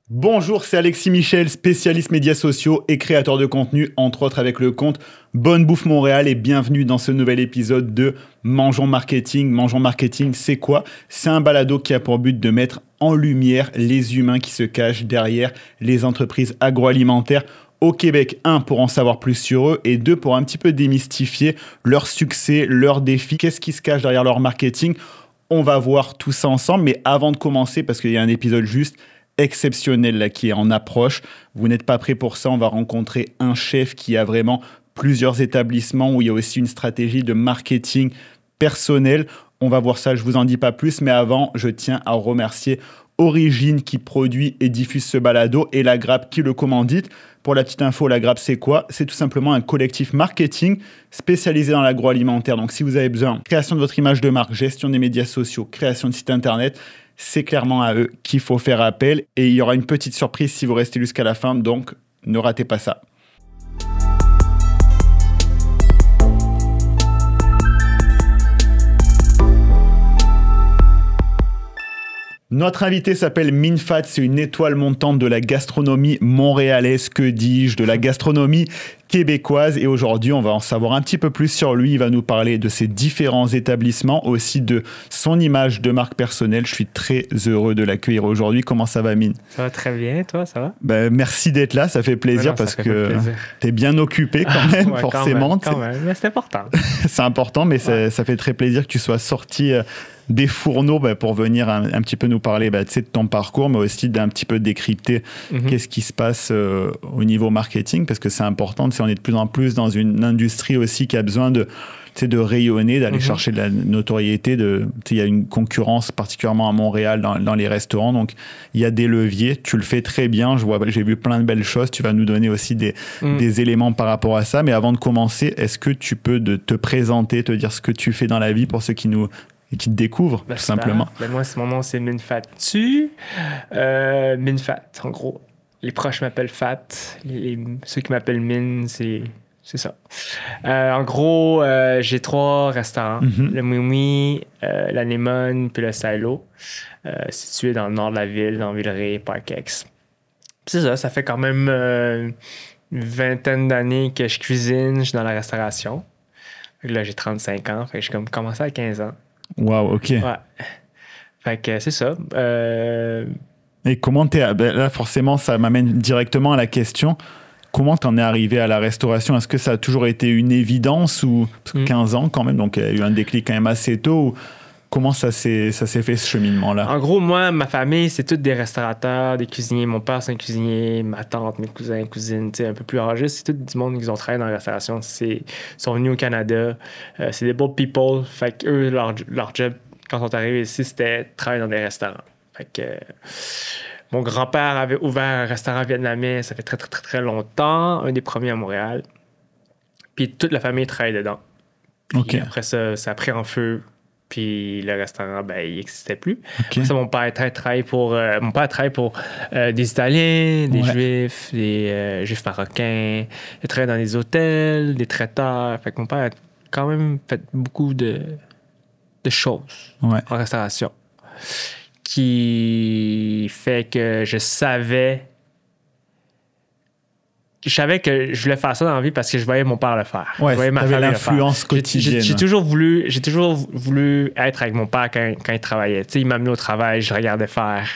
Bonjour, c'est Alexis Michel, spécialiste médias sociaux et créateur de contenu, entre autres avec le compte Bonne Bouffe Montréal, et bienvenue dans ce nouvel épisode de Mangeons Marketing. Mangeons Marketing, c'est quoi? C'est un balado qui a pour but de mettre en lumière les humains qui se cachent derrière les entreprises agroalimentaires au Québec. 1, pour en savoir plus sur eux, et 2, pour un petit peu démystifier leur succès, leurs défis, qu'est-ce qui se cache derrière leur marketing. On va voir tout ça ensemble, mais avant de commencer, parce qu'il y a un épisode juste exceptionnel là, qui est en approche. Vous n'êtes pas prêts pour ça. On va rencontrer un chef qui a vraiment plusieurs établissements où il y a aussi une stratégie de marketing personnel. On va voir ça, je vous en dis pas plus. Mais avant, je tiens à remercier Origine qui produit et diffuse ce balado et La Grappe qui le commandite. Pour la petite info, La Grappe, c'est quoi? C'est tout simplement un collectif marketing spécialisé dans l'agroalimentaire. Donc, si vous avez besoin de création de votre image de marque, gestion des médias sociaux, création de site internet, c'est clairement à eux qu'il faut faire appel. Et il y aura une petite surprise si vous restez jusqu'à la fin, donc ne ratez pas ça. Notre invité s'appelle Minh Phat, c'est une étoile montante de la gastronomie montréalaise, que dis-je, de la gastronomie québécoise. Et aujourd'hui, on va en savoir un petit peu plus sur lui. Il va nous parler de ses différents établissements, aussi de son image de marque personnelle. Je suis très heureux de l'accueillir aujourd'hui. Comment ça va, Minh? Ça va très bien, toi, ça va? Ben, merci d'être là, ça fait plaisir parce que tu es bien occupé quand même, ouais, forcément. Quand même, mais c'est important. C'est important, mais ça fait très plaisir que tu sois sorti des fourneaux pour venir un petit peu nous parler de ton parcours, mais aussi d'un petit peu décrypter qu'est-ce qui se passe au niveau marketing, parce que c'est important. On est de plus en plus dans une industrie aussi qui a besoin de rayonner, d'aller chercher de la notoriété. Il y a une concurrence, particulièrement à Montréal, dans les restaurants. Donc, il y a des leviers. Tu le fais très bien. J'ai vu plein de belles choses. Tu vas nous donner aussi des éléments par rapport à ça. Mais avant de commencer, est-ce que tu peux te présenter, te dire ce que tu fais dans la vie pour ceux qui te découvrent, tout simplement? Moi, mon nom, c'est Minh Phat Tu. Minh Phat, en gros. Les proches m'appellent Phat. Ceux qui m'appellent Minh, c'est ça. En gros, j'ai 3 restaurants. Le Mimi, l'Anémone, puis le Silo, situés dans le nord de la ville, dans Villeray, Parkex. C'est ça fait quand même une vingtaine d'années que je cuisine, je suis dans la restauration. Là, j'ai 35 ans, fait que j'ai commencé à 15 ans. Wow, OK. Ouais. Fait que c'est ça. Et comment là, forcément, ça m'amène directement à la question. Comment t'en es arrivé à la restauration? Est-ce que ça a toujours été une évidence ou 15 ans quand même, donc il y a eu un déclic quand même assez tôt? Ou comment ça s'est fait ce cheminement-là? En gros, moi, ma famille, c'est tous des restaurateurs, des cuisiniers. Mon père, c'est un cuisinier, ma tante, mes cousins, cousines, un peu plus âgés, c'est tout du monde qui ont travaillé dans la restauration. Ils sont venus au Canada. C'est des beaux people. Fait qu'eux, leur job, quand ils sont arrivés ici, c'était de travailler dans des restaurants. Fait que mon grand-père avait ouvert un restaurant vietnamien, ça fait très, très, très, très longtemps, un des premiers à Montréal. Puis toute la famille travaille dedans. Puis après ça a pris en feu. Puis le restaurant, il n'existait plus. Après ça, mon père travaille pour des Italiens, des Juifs, des Juifs marocains. Il travaille dans des hôtels, des traiteurs. Fait que mon père a quand même fait beaucoup de choses en restauration. Qui fait que je savais que je voulais faire ça dans la vie parce que je voyais mon père le faire. Ouais, tu avais l'influence quotidienne. J'ai toujours voulu être avec mon père quand il travaillait. T'sais, il m'amenait au travail, je regardais faire.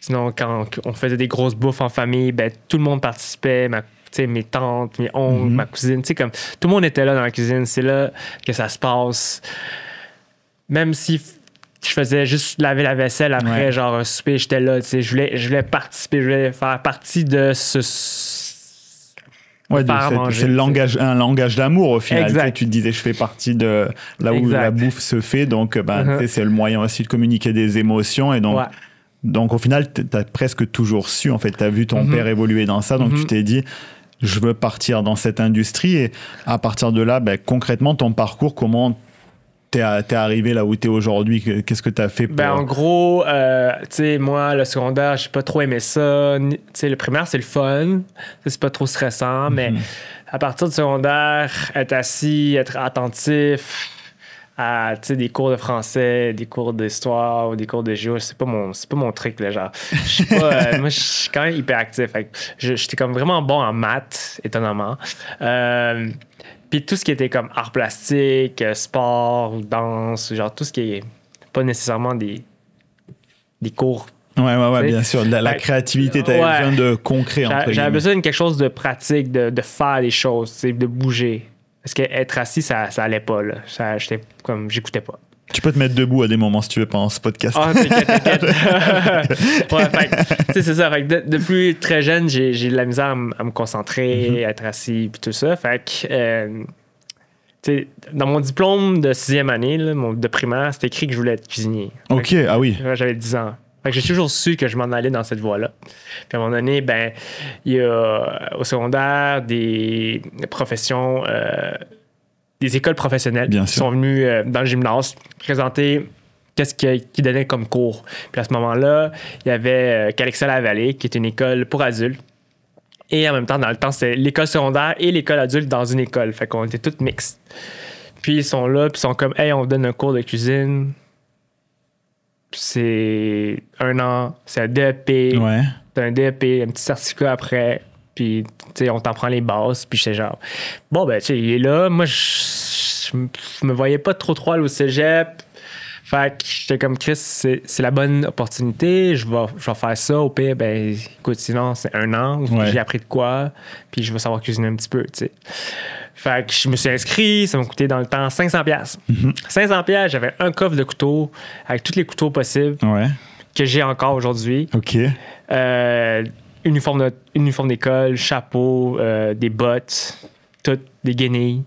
Sinon, quand on faisait des grosses bouffes en famille, tout le monde participait. Mes tantes, mes oncles, ma cousine. Comme, tout le monde était là dans la cuisine. C'est là que ça se passe. Même si je faisais juste laver la vaisselle après, genre un souper, j'étais là. Je voulais participer, je voulais faire partie de ce... c'est un langage d'amour au final. Tu te disais, je fais partie de là où la bouffe se fait, donc c'est le moyen aussi de communiquer des émotions. Et donc au final, tu as presque toujours su, en fait, tu as vu ton père évoluer dans ça, donc tu t'es dit, je veux partir dans cette industrie. Et à partir de là, concrètement, ton parcours, comment t'es arrivé là où t'es aujourd'hui? Qu'est-ce que t'as fait pour... En gros, moi, le secondaire, j'ai pas trop aimé ça. Le primaire, c'est le fun. C'est pas trop stressant, mais à partir du secondaire, être assis, être attentif, à des cours de français, des cours d'histoire ou des cours de géo. C'est pas mon truc, là, genre. Je suis pas, moi, je suis quand même hyperactif. Fait que j'étais comme vraiment bon en maths, étonnamment. Puis tout ce qui était comme art plastique, sport, danse, genre tout ce qui est pas nécessairement des cours. Ouais, bien sûr. La créativité, t'avais besoin de concret. J'avais besoin de quelque chose de pratique, de faire des choses, de bouger. Parce qu'être assis, ça allait pas, là. J'écoutais pas. Tu peux te mettre debout à des moments si tu veux pendant ce podcast. Ah, t'inquiète. Ouais, c'est ça. Fait que depuis très jeune, j'ai de la misère à me concentrer, à être assis, puis tout ça. Fait que, dans mon diplôme de 6e année, là, de primaire, c'était écrit que je voulais être cuisinier. OK, ah oui. J'avais 10 ans. Fait que j'ai toujours su que je m'en allais dans cette voie-là. Puis à un moment donné, il y a au secondaire des professions, des écoles professionnelles qui sont venues dans le gymnase présenter qu'est-ce qu'ils donnaient comme cours. Puis à ce moment-là, il y avait Calexa-la-Vallée, qui est une école pour adultes. Et en même temps, dans le temps, c'était l'école secondaire et l'école adulte dans une école. Fait qu'on était tous mixtes. Puis ils sont là, puis ils sont comme « Hey, on vous donne un cours de cuisine. » C'est 1 an, c'est un DEP. Ouais. T'as un DEP, un petit certificat après, puis on t'en prend les bases, puis j'étais genre, bon, ben, tu sais, il est là. Moi, je me voyais pas trop aller au cégep. Fait que j'étais comme, Chris, c'est la bonne opportunité. Je vais faire ça. Au pire, ben, écoute, sinon, c'est 1 an où j'ai appris de quoi, puis je vais savoir cuisiner un petit peu, tu sais. Fait que je me suis inscrit, ça m'a coûté dans le temps 500$. 500$, j'avais un coffre de couteaux avec tous les couteaux possibles que j'ai encore aujourd'hui. OK. Uniforme d'école, chapeau, des bottes, toutes des guenilles.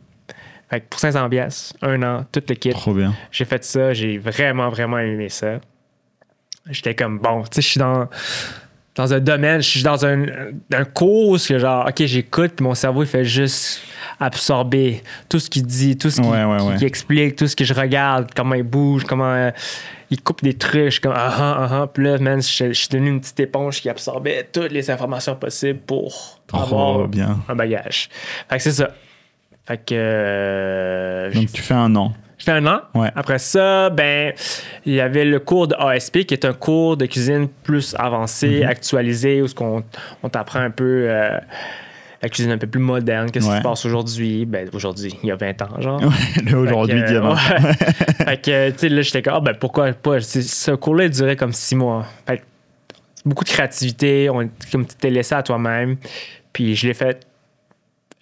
Fait que pour 500$, 1 an, tout le kit. Trop bien. J'ai fait ça, j'ai vraiment, vraiment aimé ça. J'étais comme, bon, tu sais, je suis dans un domaine, je suis dans un cours où genre, OK, j'écoute, puis mon cerveau, il fait juste absorber tout ce qu'il dit, tout ce qu'il explique, tout ce que je regarde, comment il bouge, comment il coupe des trucs. Je suis comme, Puis là, man, je suis devenu une petite éponge qui absorbait toutes les informations possibles pour avoir un bagage. Fait que c'est ça. Fait que... Donc, tu fais 1 an. Je fais 1 an. Ouais. Après ça, il y avait le cours de ASP, qui est un cours de cuisine plus avancé, actualisé, où on t'apprend un peu la cuisine un peu plus moderne. Qu'est-ce qui se passe aujourd'hui? Aujourd'hui, il y a 20 ans, genre. Ouais, aujourd'hui, il y a 20 ans. Fait que, tu sais, là, j'étais comme, pourquoi pas? Ce cours-là, il durait comme 6 mois. Fait que, beaucoup de créativité, comme tu t'es laissé à toi-même. Puis je l'ai fait.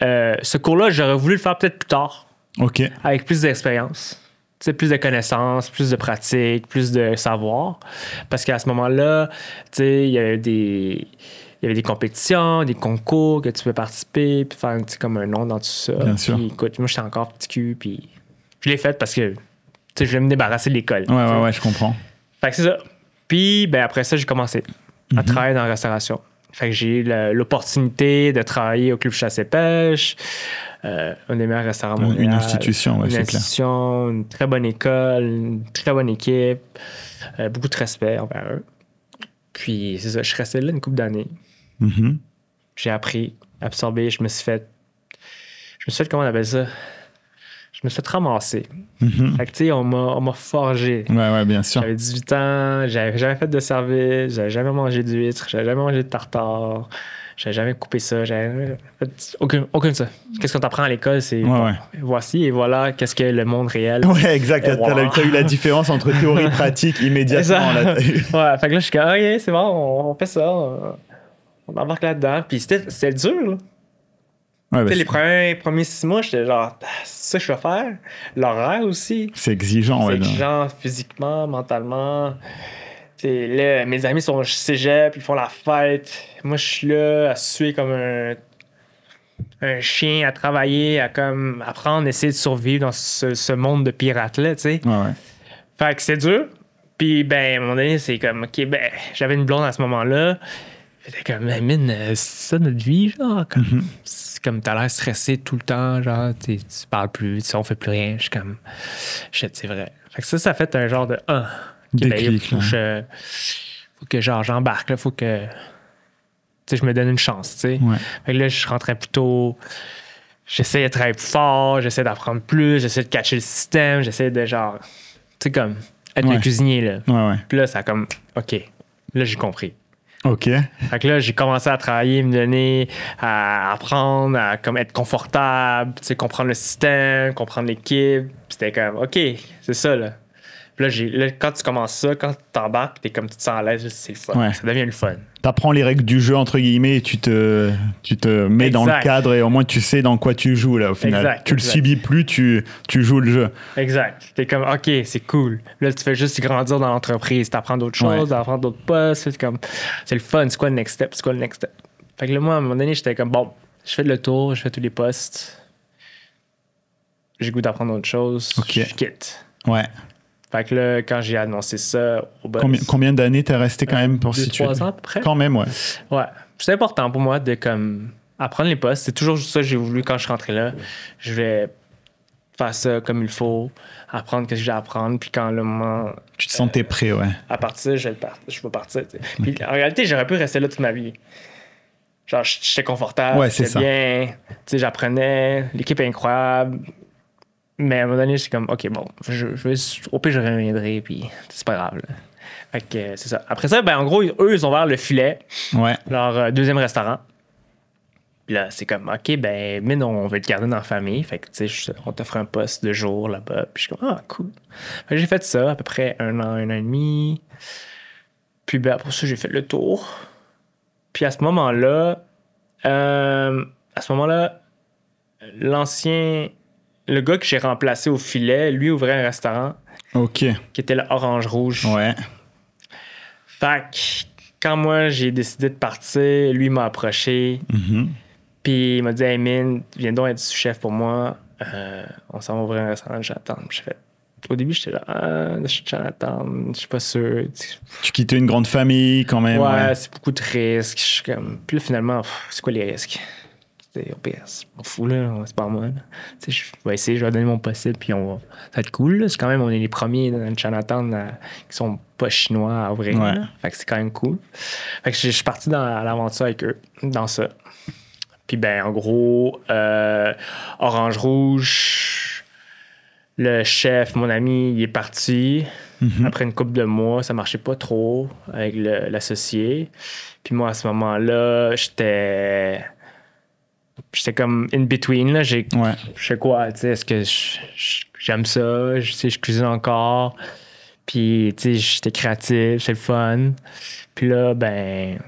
Ce cours-là, j'aurais voulu le faire peut-être plus tard. OK. Avec plus d'expérience. Tu sais, plus de connaissances, plus de pratique, plus de savoir. Parce qu'à ce moment-là, tu sais, il y avait des compétitions, des concours que tu peux participer, puis faire comme un nom dans tout ça. Bien sûr. Puis écoute, moi, j'étais encore petit cul, puis je l'ai fait parce que, tu sais, je voulais me débarrasser de l'école. Ouais, je comprends. Fait que c'est ça. Puis, après ça, j'ai commencé à travailler dans la restauration. Fait que j'ai eu l'opportunité de travailler au Club Chasse et Pêche, un des meilleurs restaurants mondiaux. Une institution, c'est clair. Une très bonne école, une très bonne équipe, beaucoup de respect envers eux. Puis, c'est ça, je suis resté là une couple d'années. J'ai appris, absorbé, je me suis fait, comment on appelle ça? Je me suis fait ramasser. Fait que, tu sais, on m'a forgé. Ouais, bien sûr. J'avais 18 ans, j'avais jamais fait de service, j'avais jamais mangé d'huîtres, j'avais jamais mangé de tartare, j'avais jamais coupé ça, j'avais fait aucun de ça. Qu'est-ce qu'on t'apprend à l'école, c'est voici et voilà, qu'est-ce que le monde réel. Ouais, exact. T'as eu la différence entre théorie et pratique immédiatement. Là, fait que là, je suis comme, OK, c'est bon, on fait ça, on embarque là-dedans. Puis c'était dur, là. Ouais, les premiers 6 mois, j'étais genre, c'est ça que je vais faire. L'horaire aussi. C'est exigeant, C'est exigeant physiquement, mentalement. T'sais, là, mes amis sont au cégep, ils font la fête. Moi, je suis là à suer comme un chien, à travailler, à comme apprendre, essayer de survivre dans ce monde de pirates-là, tu sais. Ouais. Fait que c'est dur. Puis, à un moment donné, c'est comme, OK, j'avais une blonde à ce moment-là. C'était comme, mine, c'est ça notre vie, genre. C'est comme, t'as l'air stressé tout le temps, genre, tu parles plus, on fait plus rien. Je suis comme, shit, c'est vrai. Fait que ça fait un genre de, déclic, faut que genre, j'embarque, là, faut que, tu sais, je me donne une chance, tu sais. Ouais. Fait que là, je rentrais plutôt j'essaie de travailler plus fort, j'essaie d'apprendre plus, j'essaie de catcher le système, j'essaie de genre, tu sais, comme être le cuisinier, là. Ouais. Puis là, ça a comme, OK, là, j'ai compris. OK. Fait que là, j'ai commencé à travailler, me donner, à apprendre, à comme être confortable, tu sais, comprendre le système, comprendre l'équipe. Puis c'était comme, OK, c'est ça, là. Puis là, quand tu commences ça, quand tu t'embarques, t'es comme, tu te sens à l'aise, c'est le fun. Ouais. Ça devient le fun. T'apprends les règles du jeu, entre guillemets, et tu te mets dans le cadre et au moins tu sais dans quoi tu joues, là, au final. Exact, tu le subis plus, tu joues le jeu. Exact. T'es comme, OK, c'est cool. Là, tu fais juste grandir dans l'entreprise, t'apprends d'autres choses, t'apprends d'autres postes. C'est comme, c'est le fun. C'est quoi le next step? Fait que là, moi, à un moment donné, j'étais comme, bon, je fais le tour, je fais tous les postes. J'ai le goût d'apprendre d'autres choses. OK. Je quitte. Ouais. Fait que là, quand j'ai annoncé ça au boss... Combien d'années t'es resté quand même pour situer? 3 ans à peu près. Quand même, ouais. Ouais. C'est important pour moi de comme apprendre les postes. C'est toujours ça que j'ai voulu quand je suis rentré là. Je vais faire ça comme il faut, apprendre ce que j'ai à apprendre, puis quand le moment... Tu te sentais prêt, ouais. À partir, je vais partir. T'sais. Puis en réalité, j'aurais pu rester là toute ma vie. Genre, j'étais confortable, ouais, c'est j'étais bien, j'apprenais, l'équipe est incroyable. Mais à un moment donné, c'est comme, OK, bon, au pire, je reviendrai, puis c'est pas grave. Là. Fait que c'est ça. Après ça, ben, en gros, eux, ils ont ouvert le Filet, leur deuxième restaurant. Puis là, c'est comme, OK, ben, mais non, on veut te garder dans la famille. Fait que, tu sais, on t'offre un poste de jour là-bas. Puis je suis comme, ah, cool. Fait que j'ai fait ça à peu près 1 an et demi. Puis ben, pour ça, j'ai fait le tour. Puis à ce moment-là, le gars que j'ai remplacé au Filet, lui ouvrait un restaurant. OK. Qui était l'Orange Rouge. Ouais. Fait que quand moi j'ai décidé de partir, lui m'a approché. Mm-hmm. Puis il m'a dit, hey Min, viens donc être sous-chef pour moi. On s'en va ouvrir un restaurant de Jonathan. Au début, j'étais là, Jonathan, je suis pas sûr. Tu quittais une grande famille quand même. Ouais, c'est beaucoup de risques. Je suis comme... Puis là, finalement, c'est quoi les risques? Au pire, c'est pas fou, là. C'est pas moi. Je vais essayer, je vais donner mon possible, puis ça va être cool. Là. C'est quand même, on est les premiers dans le Chinatown qui sont pas chinois à ouvrir. Ouais. Fait que c'est quand même cool. Fait que je suis parti à l'aventure avec eux, dans ça. Puis ben, en gros, Orange Rouge, le chef, mon ami, il est parti. Mm-hmm. Après une couple de mois, ça marchait pas trop avec l'associé. Puis moi, à ce moment-là, j'étais comme in between, là. Je sais quoi, tu sais, est-ce que j'aime ça, je cuisine encore, puis tu sais, j'étais créatif, c'est le fun. Puis là, ben,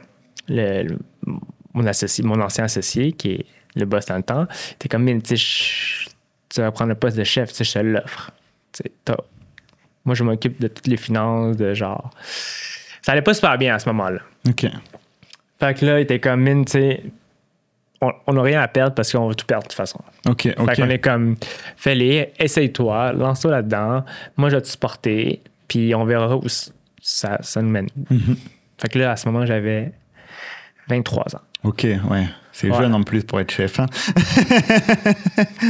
mon ancien associé, qui est le boss dans le temps, était comme, tu sais, tu vas prendre le poste de chef, tu sais, je te l'offre. Moi, je m'occupe de toutes les finances, de genre... Ça allait pas super bien à ce moment-là. OK. Fait que là, il était comme, tu sais... On n'a rien à perdre parce qu'on va tout perdre de toute façon. OK. Fait qu'on est comme, fais-les, essaye-toi, lance-toi là-dedans. Moi, je vais te supporter, puis on verra où ça nous mène. Mm-hmm. Fait que là, à ce moment, j'avais 23 ans. OK, ouais. C'est jeune en plus pour être chef. Hein?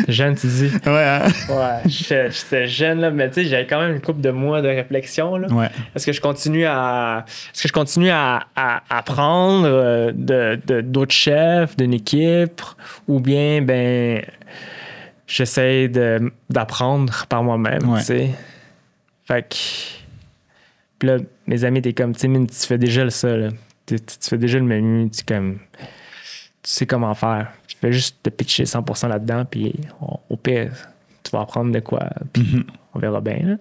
Jeune, tu dis? Ouais. Hein? Ouais, j'étais jeune, là, mais tu sais, j'avais quand même une couple de mois de réflexion. Là. Ouais. Est-ce que je continue à apprendre d'autres chefs, d'une équipe, ou bien, ben, j'essaie d'apprendre par moi-même, tu sais? Fait que... Puis là, mes amis étaient comme, tu sais, tu fais déjà ça, là. Tu fais déjà le menu, tu sais comment faire. Tu fais juste te pitcher 100% là-dedans, puis au pire, tu vas apprendre de quoi, puis on verra bien. Là.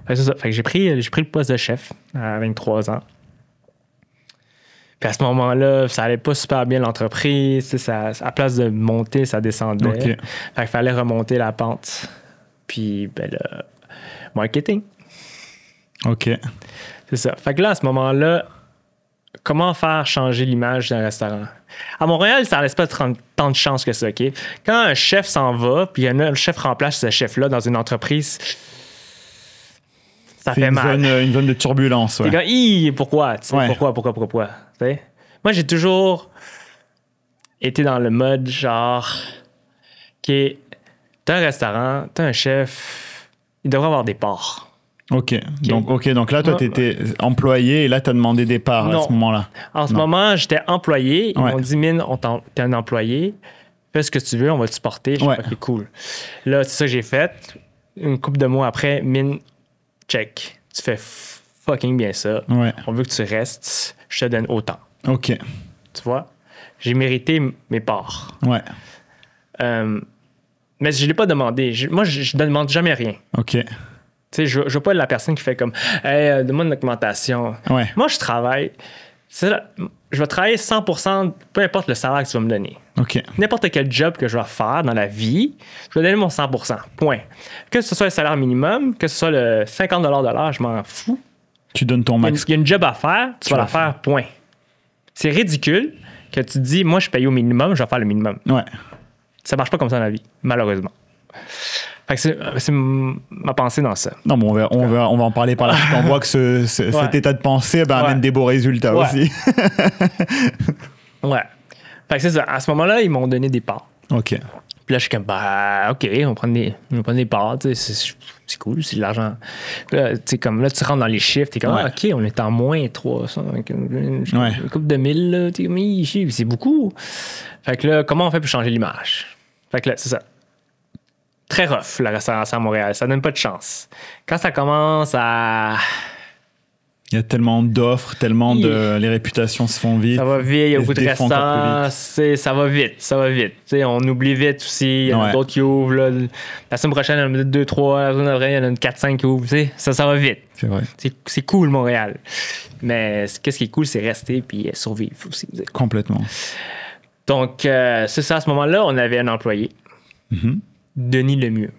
Fait que c'est ça. Fait que j'ai pris le poste de chef à 23 ans. Puis à ce moment-là, ça allait pas super bien l'entreprise. À place de monter, ça descendait. Okay. Fait qu'il fallait remonter la pente. Puis, ben là, marketing. OK. C'est ça. Fait que là, à ce moment-là, comment faire changer l'image d'un restaurant? À Montréal, ça ne laisse pas tant de chance que ça, OK? Quand un chef s'en va, puis un chef remplace ce chef-là dans une entreprise, ça fait mal. C'est une zone de turbulence, ouais. T'es comme, pourquoi? Pourquoi? T'sais? Moi, j'ai toujours été dans le mode genre, OK, t'as un restaurant, t'as un chef, il devrait avoir des parts. OK. Donc là, toi, tu étais employé et là, tu as demandé des parts à ce moment-là. En ce moment, j'étais employé. Ils m'ont dit, Min, t'es un employé. fais ce que tu veux, on va te supporter. Ouais. OK, cool. Là, c'est ça que j'ai fait. Une couple de mois après, mine, check. Tu fais fucking bien ça. Ouais. On veut que tu restes. Je te donne autant. OK. Tu vois? J'ai mérité mes parts. Ouais. Mais je ne l'ai pas demandé. Moi, je ne demande jamais rien. OK. Tu sais, je ne veux pas être la personne qui fait comme hey, demande une augmentation. Ouais. Moi, je travaille. Je vais travailler 100%, peu importe le salaire que tu vas me donner. OK. N'importe quel job que je vais faire dans la vie, je vais donner mon 100%. Point. Que ce soit le salaire minimum, que ce soit le 50 de l'heure, je m'en fous. Tu donnes ton max. Il y a une job à faire, tu vas la faire, point. C'est ridicule que tu te dis, moi, je paye au minimum, je vais faire le minimum. Ouais. Ça marche pas comme ça dans la vie, malheureusement. Fait que c'est ma pensée dans ça. Non, mais on va en parler par la suite. On voit que cet état de pensée amène des beaux résultats aussi. Ouais. Fait que c'est ça. À ce moment-là, ils m'ont donné des parts. OK. Puis là, je suis comme, bah, OK, on va prendre des parts. C'est cool, c'est de l'argent. Puis là, comme là, tu rentres dans les chiffres, t'es comme, Ouais. OK, on est en moins 300. Une couple de 1000, là. T'es comme, c'est beaucoup. Fait que là, comment on fait pour changer l'image? Fait que là, c'est ça. Très rough, la restauration à Montréal. Ça donne pas de chance. Quand ça commence à... Il y a tellement d'offres, tellement de... Les réputations se font vite. Ça va vite, il y a beaucoup de défont encore restaurants. plus Ça va vite. T'sais, on oublie vite aussi. Il y en a Ouais. d'autres qui ouvrent. Là. La semaine prochaine, il y en a 2, 3. La semaine d'après, il y en a 4, 5 qui ouvrent. Ça va vite. C'est vrai. C'est cool, Montréal. Mais qu'est-ce qui est cool, c'est rester et survivre aussi. Complètement. Donc, c'est ça. À ce moment-là, on avait un employé, Denis Lemieux.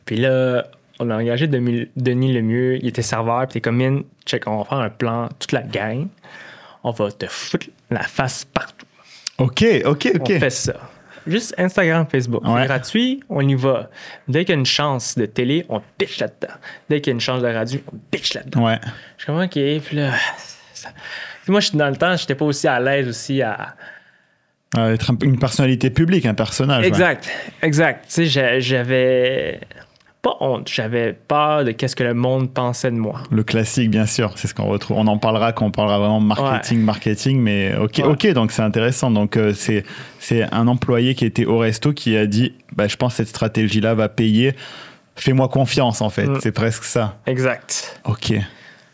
Puis là, on a engagé Denis Lemieux. Il était serveur. Puis t'es comme, check, on va faire un plan, toute la gang. On va te foutre la face partout. OK. On fait ça. Juste Instagram, Facebook. Ouais. C'est gratuit, on y va. Dès qu'il y a une chance de télé, on pitch là-dedans. Dès qu'il y a une chance de radio, on pitch là-dedans. Ouais. Je suis comme, OK. Puis là, moi, dans le temps, je n'étais pas aussi à l'aise aussi à... Être une personnalité publique, un personnage. Exact. Tu sais, j'avais pas honte. J'avais peur de qu'est-ce que le monde pensait de moi. Le classique, bien sûr, c'est ce qu'on retrouve. On en parlera quand on parlera vraiment marketing, mais OK, donc c'est intéressant. Donc c'est un employé qui était au resto qui a dit, je pense que cette stratégie-là va payer. Fais-moi confiance, en fait. C'est presque ça. Exact. OK.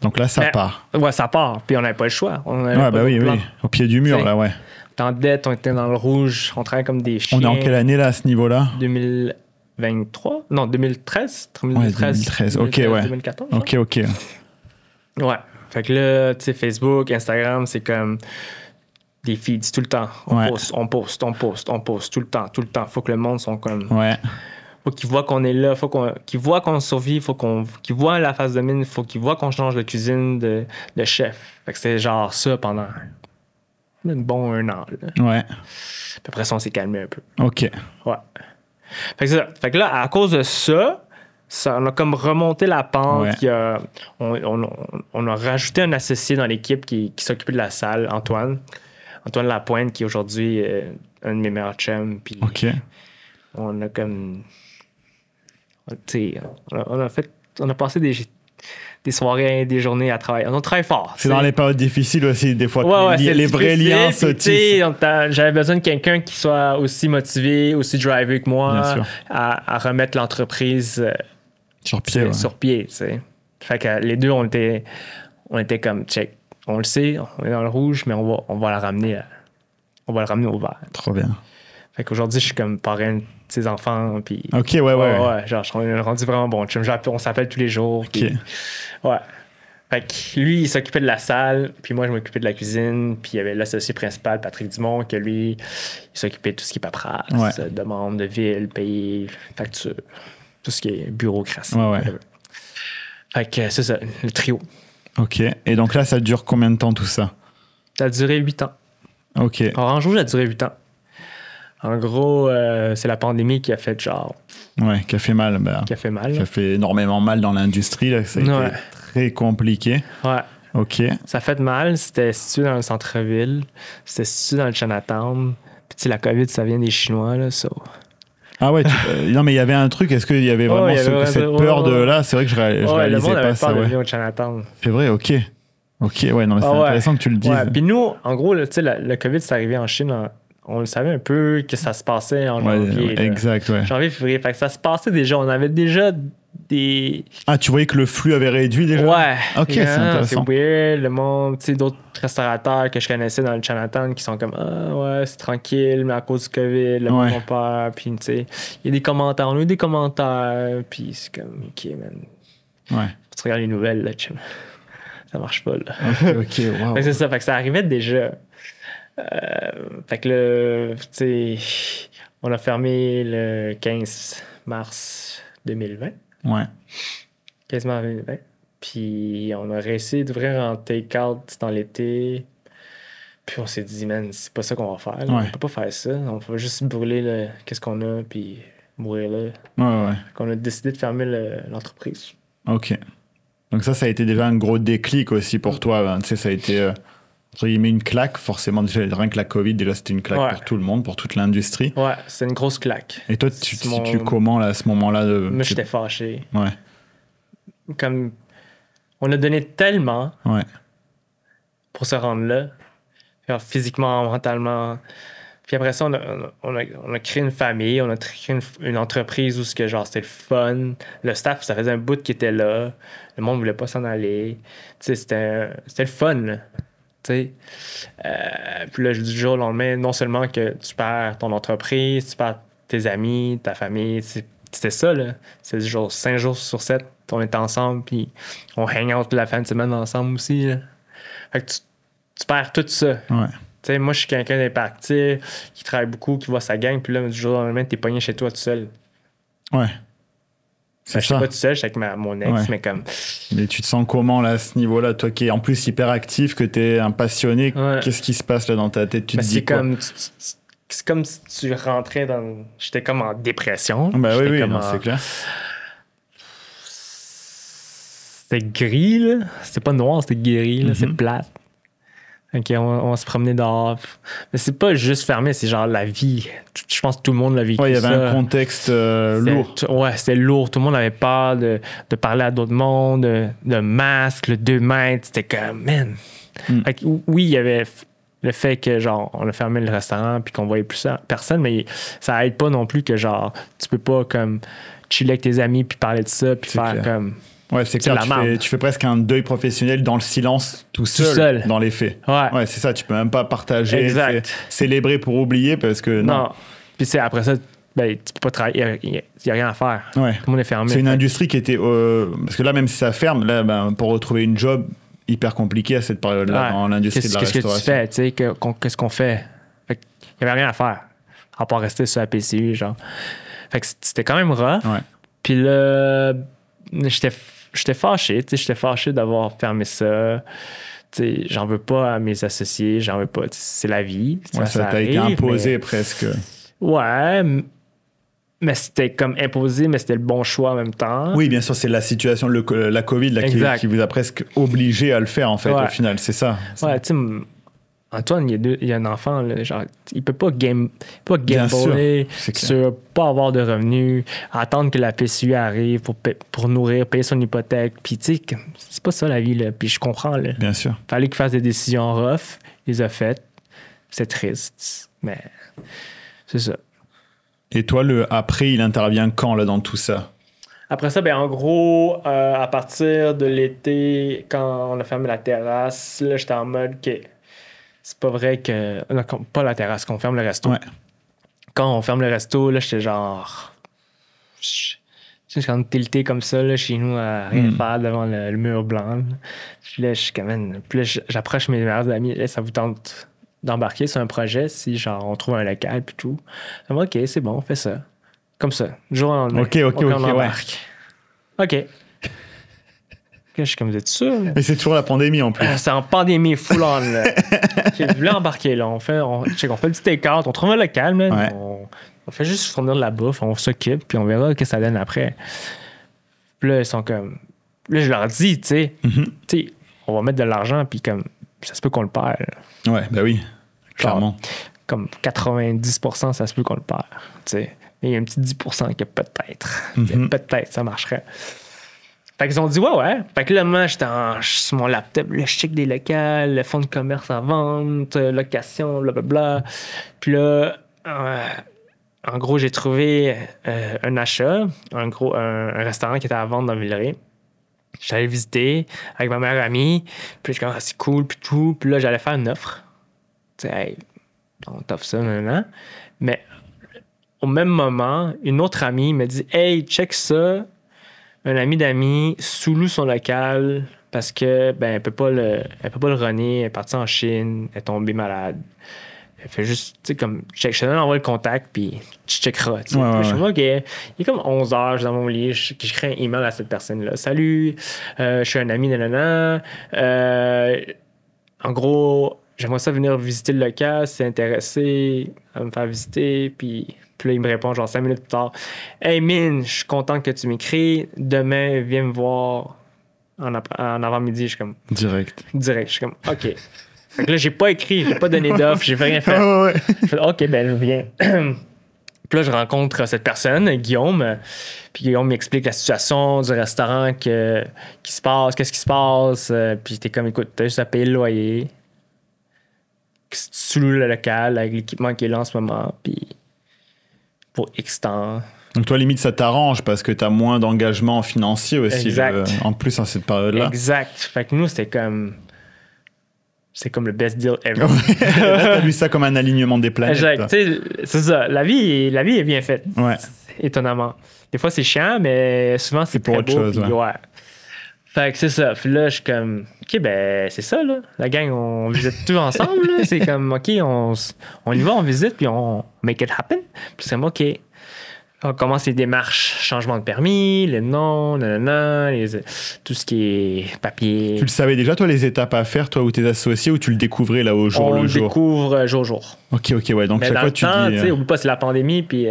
Donc là, ça part. Ouais, ça part. Puis on n'avait pas le choix. Oui. Au pied du mur, là, ouais. En dette, on était dans le rouge, on travaillait comme des chiens. On est en quelle année, là, à ce niveau-là? 2023? Non, 2013. 2013. OK, ouais. 2014. OK. Ouais. Fait que là, tu sais, Facebook, Instagram, c'est comme des feeds tout le temps. On poste tout le temps. Faut que le monde soit comme... Ouais. Faut qu'ils voient qu'on est là, qu'ils voient qu'on survit, qu'ils voient la face de mine, faut qu'ils voient qu'on change de cuisine de chef. Fait que c'était genre ça pendant un bon 1 an. Là. Ouais. Puis après ça, on s'est calmé un peu. OK. Ouais. Fait que c'est ça. Fait que là, à cause de ça, on a comme remonté la pente. Ouais. On a rajouté un associé dans l'équipe qui s'occupait de la salle, Antoine Lapointe, qui est aujourd'hui un de mes meilleurs chums. Puis OK. on a comme... Tu sais, on a passé des soirées, des journées à travailler. On travaille fort. C'est dans les périodes difficiles aussi, des fois, ouais, les vrais liens se tissent. J'avais besoin de quelqu'un qui soit aussi motivé, aussi drivé que moi à remettre l'entreprise sur pied. Tu sais. Fait que les deux, on était comme, check, on le sait, on est dans le rouge, mais on va la ramener au vert. Trop bien. Fait qu'aujourd'hui, je suis comme parrain de ses enfants. Puis, OK, ouais. Genre, on est rendu vraiment bon. On s'appelle tous les jours. OK. Puis, ouais. Fait que lui, il s'occupait de la salle, puis moi, je m'occupais de la cuisine. Puis il y avait l'associé principal, Patrick Dumont, que lui, il s'occupait de tout ce qui est paperasse, demande de ville, payer, facture, tout ce qui est bureaucratie. Ouais. Fait que c'est ça, le trio. OK. Et donc là, ça dure combien de temps, tout ça? Ça a duré 8 ans. OK. Orange Rouge a duré 8 ans. En gros, c'est la pandémie qui a fait genre... Ouais, qui a fait mal. Qui a fait énormément mal dans l'industrie. Là. Ça a été très compliqué. Ouais. OK. Ça a fait mal. C'était situé dans le centre-ville. C'était situé dans le Chinatown. Puis tu sais, la COVID, ça vient des Chinois, là, ça... Ah ouais, non mais il y avait un truc, est-ce qu'il y avait vraiment cette peur de là? C'est vrai que je réalisais le monde pas avait ça. Peur de venir au Chinatown. C'est vrai, OK, ouais, non mais c'est intéressant que tu le dises. Ouais. Puis nous, en gros, tu sais, le COVID, c'est arrivé en Chine on le savait un peu que ça se passait en Ouais, janvier. exact, ouais. Janvier, février. Fait que ça se passait déjà. On avait déjà des... Ah, tu voyais que le flux avait réduit déjà? Ouais. Ok, c'est intéressant. C'est weird. Le monde, tu sais, d'autres restaurateurs que je connaissais dans le Chinatown qui sont comme, ah ouais, c'est tranquille, mais à cause du COVID, le monde a peur. Puis, tu sais, il y a des commentaires. On a eu des commentaires. Puis c'est comme, ok, man. Ouais. Tu regardes les nouvelles, là, chum. Ça marche pas, là. Ok, wow. Fait que c'est ça. Fait que ça arrivait déjà. Fait que là, tu sais, on a fermé le 15 mars 2020. Ouais. 15 mars 2020. Puis on a réussi d'ouvrir en take-out dans l'été. Puis on s'est dit, man, c'est pas ça qu'on va faire. On peut pas faire ça. On va juste brûler qu'est-ce qu'on a, puis mourir là. Ouais. Fait qu'on a décidé de fermer l'entreprise. Ok. Donc ça a été déjà un gros déclic aussi pour toi. Ben, tu sais, ça a été, entre guillemets, une claque. Forcément, déjà, rien que la COVID, déjà, c'était une claque pour tout le monde, pour toute l'industrie. Ouais, c'est une grosse claque. Et toi, tu te situes comment, là, à ce moment-là? Moi, j'étais fâché. Ouais. Comme, on a donné tellement pour se rendre là. Genre, physiquement, mentalement. Puis après ça, on a créé une famille, on a créé une entreprise où c'était le fun. Le staff, ça faisait un bout qui était là. Le monde ne voulait pas s'en aller. Tu sais, c'était le fun, là. Tu sais. Puis là, du jour au lendemain, non seulement que tu perds ton entreprise, tu perds tes amis, ta famille. C'était ça, là. C'est 5 jours sur 7, on était ensemble, puis on hang out la fin de semaine ensemble aussi, là. Fait que tu perds tout ça. Ouais. T'sais, moi, je suis quelqu'un d'imparti, qui travaille beaucoup, qui voit sa gang, puis là, du jour au lendemain, t'es pogné chez toi tout seul. Ouais. C'est ça. Je suis pas tout seul, je suis avec mon ex, mais comme... Mais tu te sens comment, là, à ce niveau-là? Toi qui es en plus hyper actif, que t'es un passionné, qu'est-ce qui se passe, là, dans ta tête? Tu te dis quoi? C'est comme si tu rentrais dans... J'étais comme en dépression. Bah oui, c'est clair. C'était gris, là. C'était pas noir, c'était gris, là. C'est plate. OK, on va se promener dehors. Mais c'est pas juste fermé, c'est genre la vie. Je pense que tout le monde l'a vécu. Ouais, il y avait un contexte lourd. Ouais, c'était lourd. Tout le monde avait peur de parler à d'autres mondes, de masques, le 2 mètres. C'était comme, man. Fait que, oui, il y avait le fait que, genre, on a fermé le restaurant puis qu'on voyait plus personne, mais ça aide pas non plus que, genre, tu peux pas, comme, chiller avec tes amis puis parler de ça puis faire comme... Ouais, c'est clair, tu fais presque un deuil professionnel dans le silence, tout seul. Dans les faits. Ouais, c'est ça, tu peux même pas partager, célébrer pour oublier parce que non. Puis c'est après ça, ben, tu peux pas travailler, il y a rien à faire. Ouais. Tout le monde est fermé. C'est une industrie qui était... parce que là, même si ça ferme, là, ben, pour retrouver une job, hyper compliqué à cette période-là dans l'industrie de la restauration. Qu'est-ce que tu fais, qu'est-ce qu'on fait? Fait il y avait rien à faire, à part rester sur la PCU, genre. Fait que c'était quand même rough. Ouais. Puis là, j'étais fâché, j'étais fâché d'avoir fermé ça. J'en veux pas à mes associés, j'en veux pas. C'est la vie. Ça t'a été imposé presque. Ouais, mais c'était comme imposé, mais c'était le bon choix en même temps. Oui, bien sûr, c'est la situation, la COVID là, qui vous a presque obligé à le faire, en fait, au final, c'est ça. Ouais, tu sais, Antoine, il y a un enfant, là, genre, il peut pas gambler sur pas avoir de revenus, attendre que la PCU arrive pour nourrir, payer son hypothèque. Puis, tu sais, c'est pas ça la vie, là. Puis, je comprends, là. Bien sûr. Fallait qu'il fasse des décisions rough. Il les a faites. C'est triste, mais c'est ça. Et toi, le après, il intervient quand, là, dans tout ça? Après ça, ben en gros, à partir de l'été, quand on a fermé la terrasse, là, j'étais en mode que c'est pas vrai que... Non, pas la terrasse, qu'on ferme le resto. Ouais. Quand on ferme le resto, là, j'étais genre... Je suis quand même tilté comme ça, là, chez nous, à rien faire devant le mur blanc. Là. Puis là, je suis quand même... Puis là, j'approche mes meilleurs amis. Là, ça vous tente d'embarquer sur un projet si, genre, on trouve un local puis tout. Je dis, OK, c'est bon, on fait ça. Comme ça. Du jour au lendemain. OK, on embarque. OK. Je suis comme, vous êtes sûr? Et c'est toujours la pandémie en plus. C'est en pandémie full on. Là. J'ai voulu embarquer là. On fait le petit take-out, on trouve un local, man. Ouais. On fait juste fournir de la bouffe, on s'occupe, puis on verra ce que ça donne après. Puis là, ils sont comme. Là, je leur dis, tu sais, on va mettre de l'argent, puis comme, ça se peut qu'on le perd. Là. Ouais, ben oui, clairement. Comme 90%, ça se peut qu'on le perd. Tu sais. Il y a un petit 10% que peut-être ça marcherait. Fait qu'ils ont dit ouais. Fait que là, moi, j'étais sur mon laptop, le check des locales, le fonds de commerce en vente, location, blablabla. Puis là, en gros, j'ai trouvé un achat, un restaurant qui était à vendre dans Villeray. J'allais visiter avec ma meilleure amie. Puis je suis comme, c'est cool, puis tout. Puis là, j'allais faire une offre. Tu sais, hey, on t'offre ça, maintenant. Mais au même moment, une autre amie me dit, hey, check ça. Un ami d'amis sous-loue son local parce que elle peut pas le runner, elle est partie en Chine, elle est tombée malade. Elle fait juste, tu sais, comme, je te donne le contact, puis tu checkeras. Je suis comme, OK. Il est comme 11h, je suis dans mon lit, je crée un email à cette personne-là. Salut, je suis un ami, nanana. En gros, j'aimerais ça venir visiter le local, si t'es intéressé à me faire visiter, puis là, il me répond genre 5 minutes plus tard. Hey, Min, je suis content que tu m'écris. Demain, viens me voir en avant-midi. Je suis comme. Direct. Je suis comme, OK. Fait que là, j'ai pas écrit, j'ai pas donné d'offre, j'ai rien fait. Je fais, OK, ben, je viens. Puis là, je rencontre cette personne, Guillaume. Puis Guillaume m'explique la situation du restaurant, qu'est-ce qui se passe. Puis t'es comme, écoute, t'as juste à payer le loyer. Tu sous le local avec l'équipement qui est là en ce moment. Puis pour X temps. Donc toi, limite, ça t'arrange parce que t'as moins d'engagement financier aussi. En plus, en cette période-là. Exact. Fait que nous, c'est comme le best deal ever. Là, t'as vu ça comme un alignement des planètes. Exact. C'est ça. La vie est bien faite. Ouais. Étonnamment. Des fois, c'est chiant, mais souvent, c'est pour autre chose. Ouais. Fait que c'est ça. Puis là, je suis comme, OK, ben, c'est ça, là. La gang, on visite tout ensemble, là. C'est comme, OK, on y va, on visite, puis on make it happen. Puis c'est comme, OK. On commence les démarches, changement de permis, les noms, tout ce qui est papier. Tu le savais déjà, toi, les étapes à faire, toi ou tes associés, ou tu le découvrais là au jour le jour? On le découvre jour au jour. OK, ouais. Donc, mais chaque dans fois, le temps, tu dis... oublie pas, c'est la pandémie, puis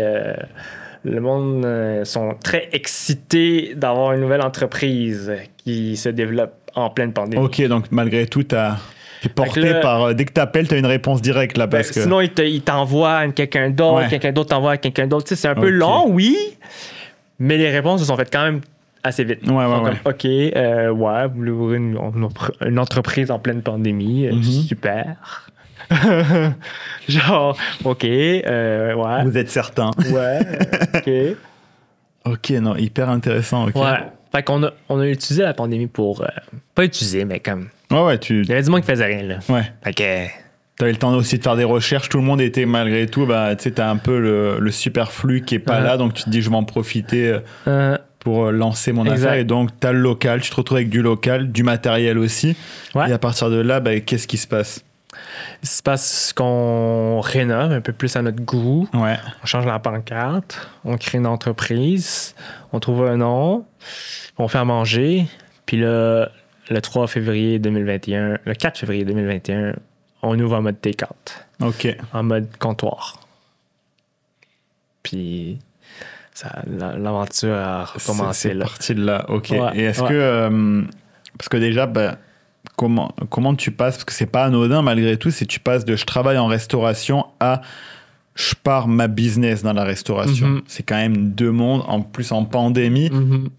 le monde sont très excités d'avoir une nouvelle entreprise qui se développe en pleine pandémie. OK, donc malgré tout, t'es porté par... Dès que t'appelles, t'as une réponse directe là, parce que... Sinon, il t'envoie à quelqu'un d'autre, Ouais. quelqu'un d'autre t'envoie à quelqu'un d'autre. Tu sais, c'est un peu long, oui, mais les réponses se sont faites quand même assez vite. Ouais. Comme, OK, vous voulez ouvrir une entreprise en pleine pandémie, super. Genre, OK, ouais. Vous êtes certain. Ouais, OK. OK, non, hyper intéressant, OK. Ouais. Fait qu'on a utilisé la pandémie pour... pas utiliser, mais comme... Ouais, Il y avait du monde qui faisait rien, là. Ouais. Fait que... T'avais le temps aussi de faire des recherches. Tout le monde était, malgré tout, tu sais, t'as un peu le superflu qui est pas là, donc tu te dis, je vais en profiter pour lancer mon affaire. Et donc, t'as le local, tu te retrouves avec du local, du matériel aussi. Ouais. Et à partir de là, qu'est-ce qui se passe? Il se passe qu'on rénove un peu plus à notre goût. Ouais. On change la pancarte, on crée une entreprise, on trouve un nom, on fait à manger. Puis là, le 4 février 2021, on ouvre en mode take-out. OK. En mode comptoir. Puis l'aventure a recommencé là. C'est parti de là, OK. Ouais, et est-ce que... parce que déjà, comment tu passes, parce que c'est pas anodin malgré tout, si tu passes de je travaille en restauration à je pars ma business dans la restauration. C'est quand même deux mondes, en plus en pandémie.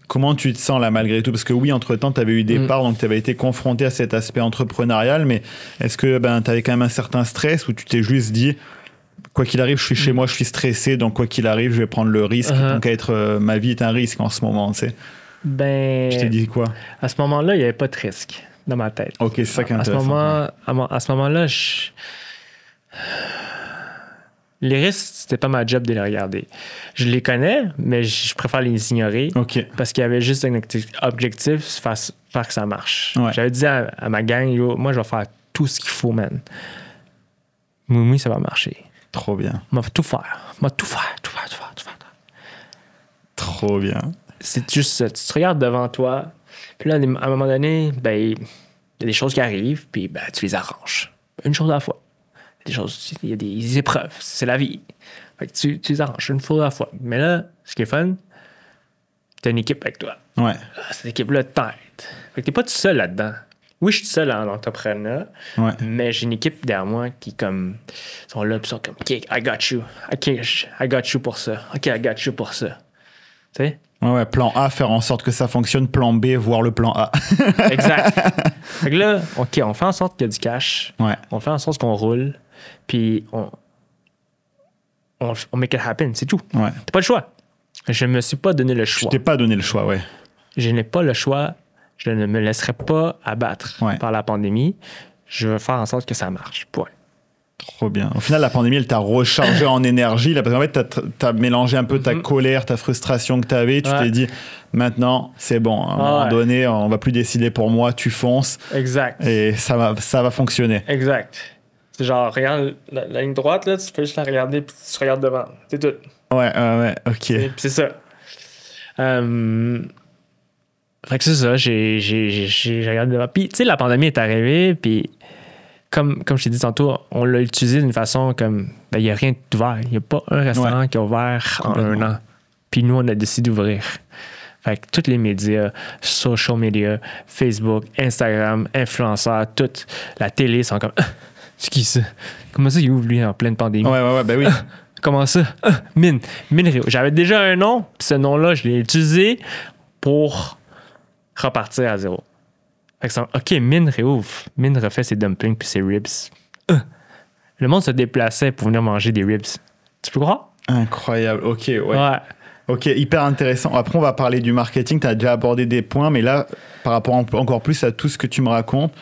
Comment tu te sens là malgré tout? Parce que oui, entre-temps, tu avais eu des parts, donc tu avais été confronté à cet aspect entrepreneurial, mais est-ce que tu avais quand même un certain stress ou tu t'es juste dit, quoi qu'il arrive, je suis chez moi, je suis stressé, donc quoi qu'il arrive, je vais prendre le risque, donc ma vie est un risque en ce moment, tu sais. Je t'ai dit quoi? À ce moment-là, il n'y avait pas de risque dans ma tête. OK, c'est ça qui est intéressant. À ce moment-là, les risques, c'était pas ma job de les regarder. Je les connais, mais je préfère les ignorer. OK. Parce qu'il y avait juste un objectif, faire que ça marche. Ouais. J'avais dit à ma gang, yo, moi, je vais faire tout ce qu'il faut, man. Oui, ça va marcher. Trop bien. Moi, tout faire. Trop bien. C'est juste ça. Tu te regardes devant toi, puis là, à un moment donné, il y a des choses qui arrivent, puis tu les arranges. Une chose à la fois. Il y a des épreuves, c'est la vie. Fait que tu les arranges une fois à la fois. Mais là, ce qui est fun, t'as une équipe avec toi. Ouais. Cette équipe-là t'aide. Fait que t'es pas tout seul là-dedans. Oui, je suis tout seul en entrepreneur, mais j'ai une équipe derrière moi qui sont là, puis sont comme, OK, I got you. OK, I got you pour ça. OK, I got you pour ça. Tu sais? Ouais, plan A, faire en sorte que ça fonctionne. Plan B, voir le plan A. Exact. Fait que là, OK, on fait en sorte qu'il y a du cash. Ouais. On fait en sorte qu'on roule. Puis on make it happen, c'est tout. Ouais. T'as pas le choix. Je ne me suis pas donné le Je choix. t'ai pas donné le choix, ouais. Je n'ai pas le choix. Je ne me laisserai pas abattre par la pandémie. Je veux faire en sorte que ça marche. Point. Trop bien. Au final, la pandémie, elle t'a rechargé en énergie. Là, parce qu'en fait, t'as mélangé un peu ta colère, ta frustration que t'avais. Tu t'es dit, maintenant, c'est bon. À un moment donné, on va plus décider pour moi. Tu fonces. Exact. Et ça va fonctionner. Exact. C'est genre, regarde la ligne droite, là, tu peux juste la regarder puis tu regardes devant. C'est tout. Ouais, ok. Puis c'est ça. Fait que c'est ça, j'ai regardé devant. Puis, tu sais, la pandémie est arrivée, puis comme je t'ai dit tantôt, on l'a utilisé d'une façon comme, ben, il n'y a rien d'ouvert. Il n'y a pas un restaurant qui a ouvert en un an. Puis nous, on a décidé d'ouvrir. Fait que tous les médias, social media, Facebook, Instagram, influenceurs, tout, la télé sont comme, c'est qui ça? Comment ça, il ouvre, lui, en pleine pandémie? Ouais, ben oui. Comment ça? Mine Rio. J'avais déjà un nom, puis ce nom-là, je l'ai utilisé pour repartir à zéro. Fait que ça, OK, Mine réouvre. Mine refait ses dumplings puis ses ribs. Le monde se déplaçait pour venir manger des ribs. Tu peux croire? Incroyable. OK, ouais. OK, hyper intéressant. Après, on va parler du marketing. Tu as déjà abordé des points, mais là, par rapport encore plus à tout ce que tu me racontes,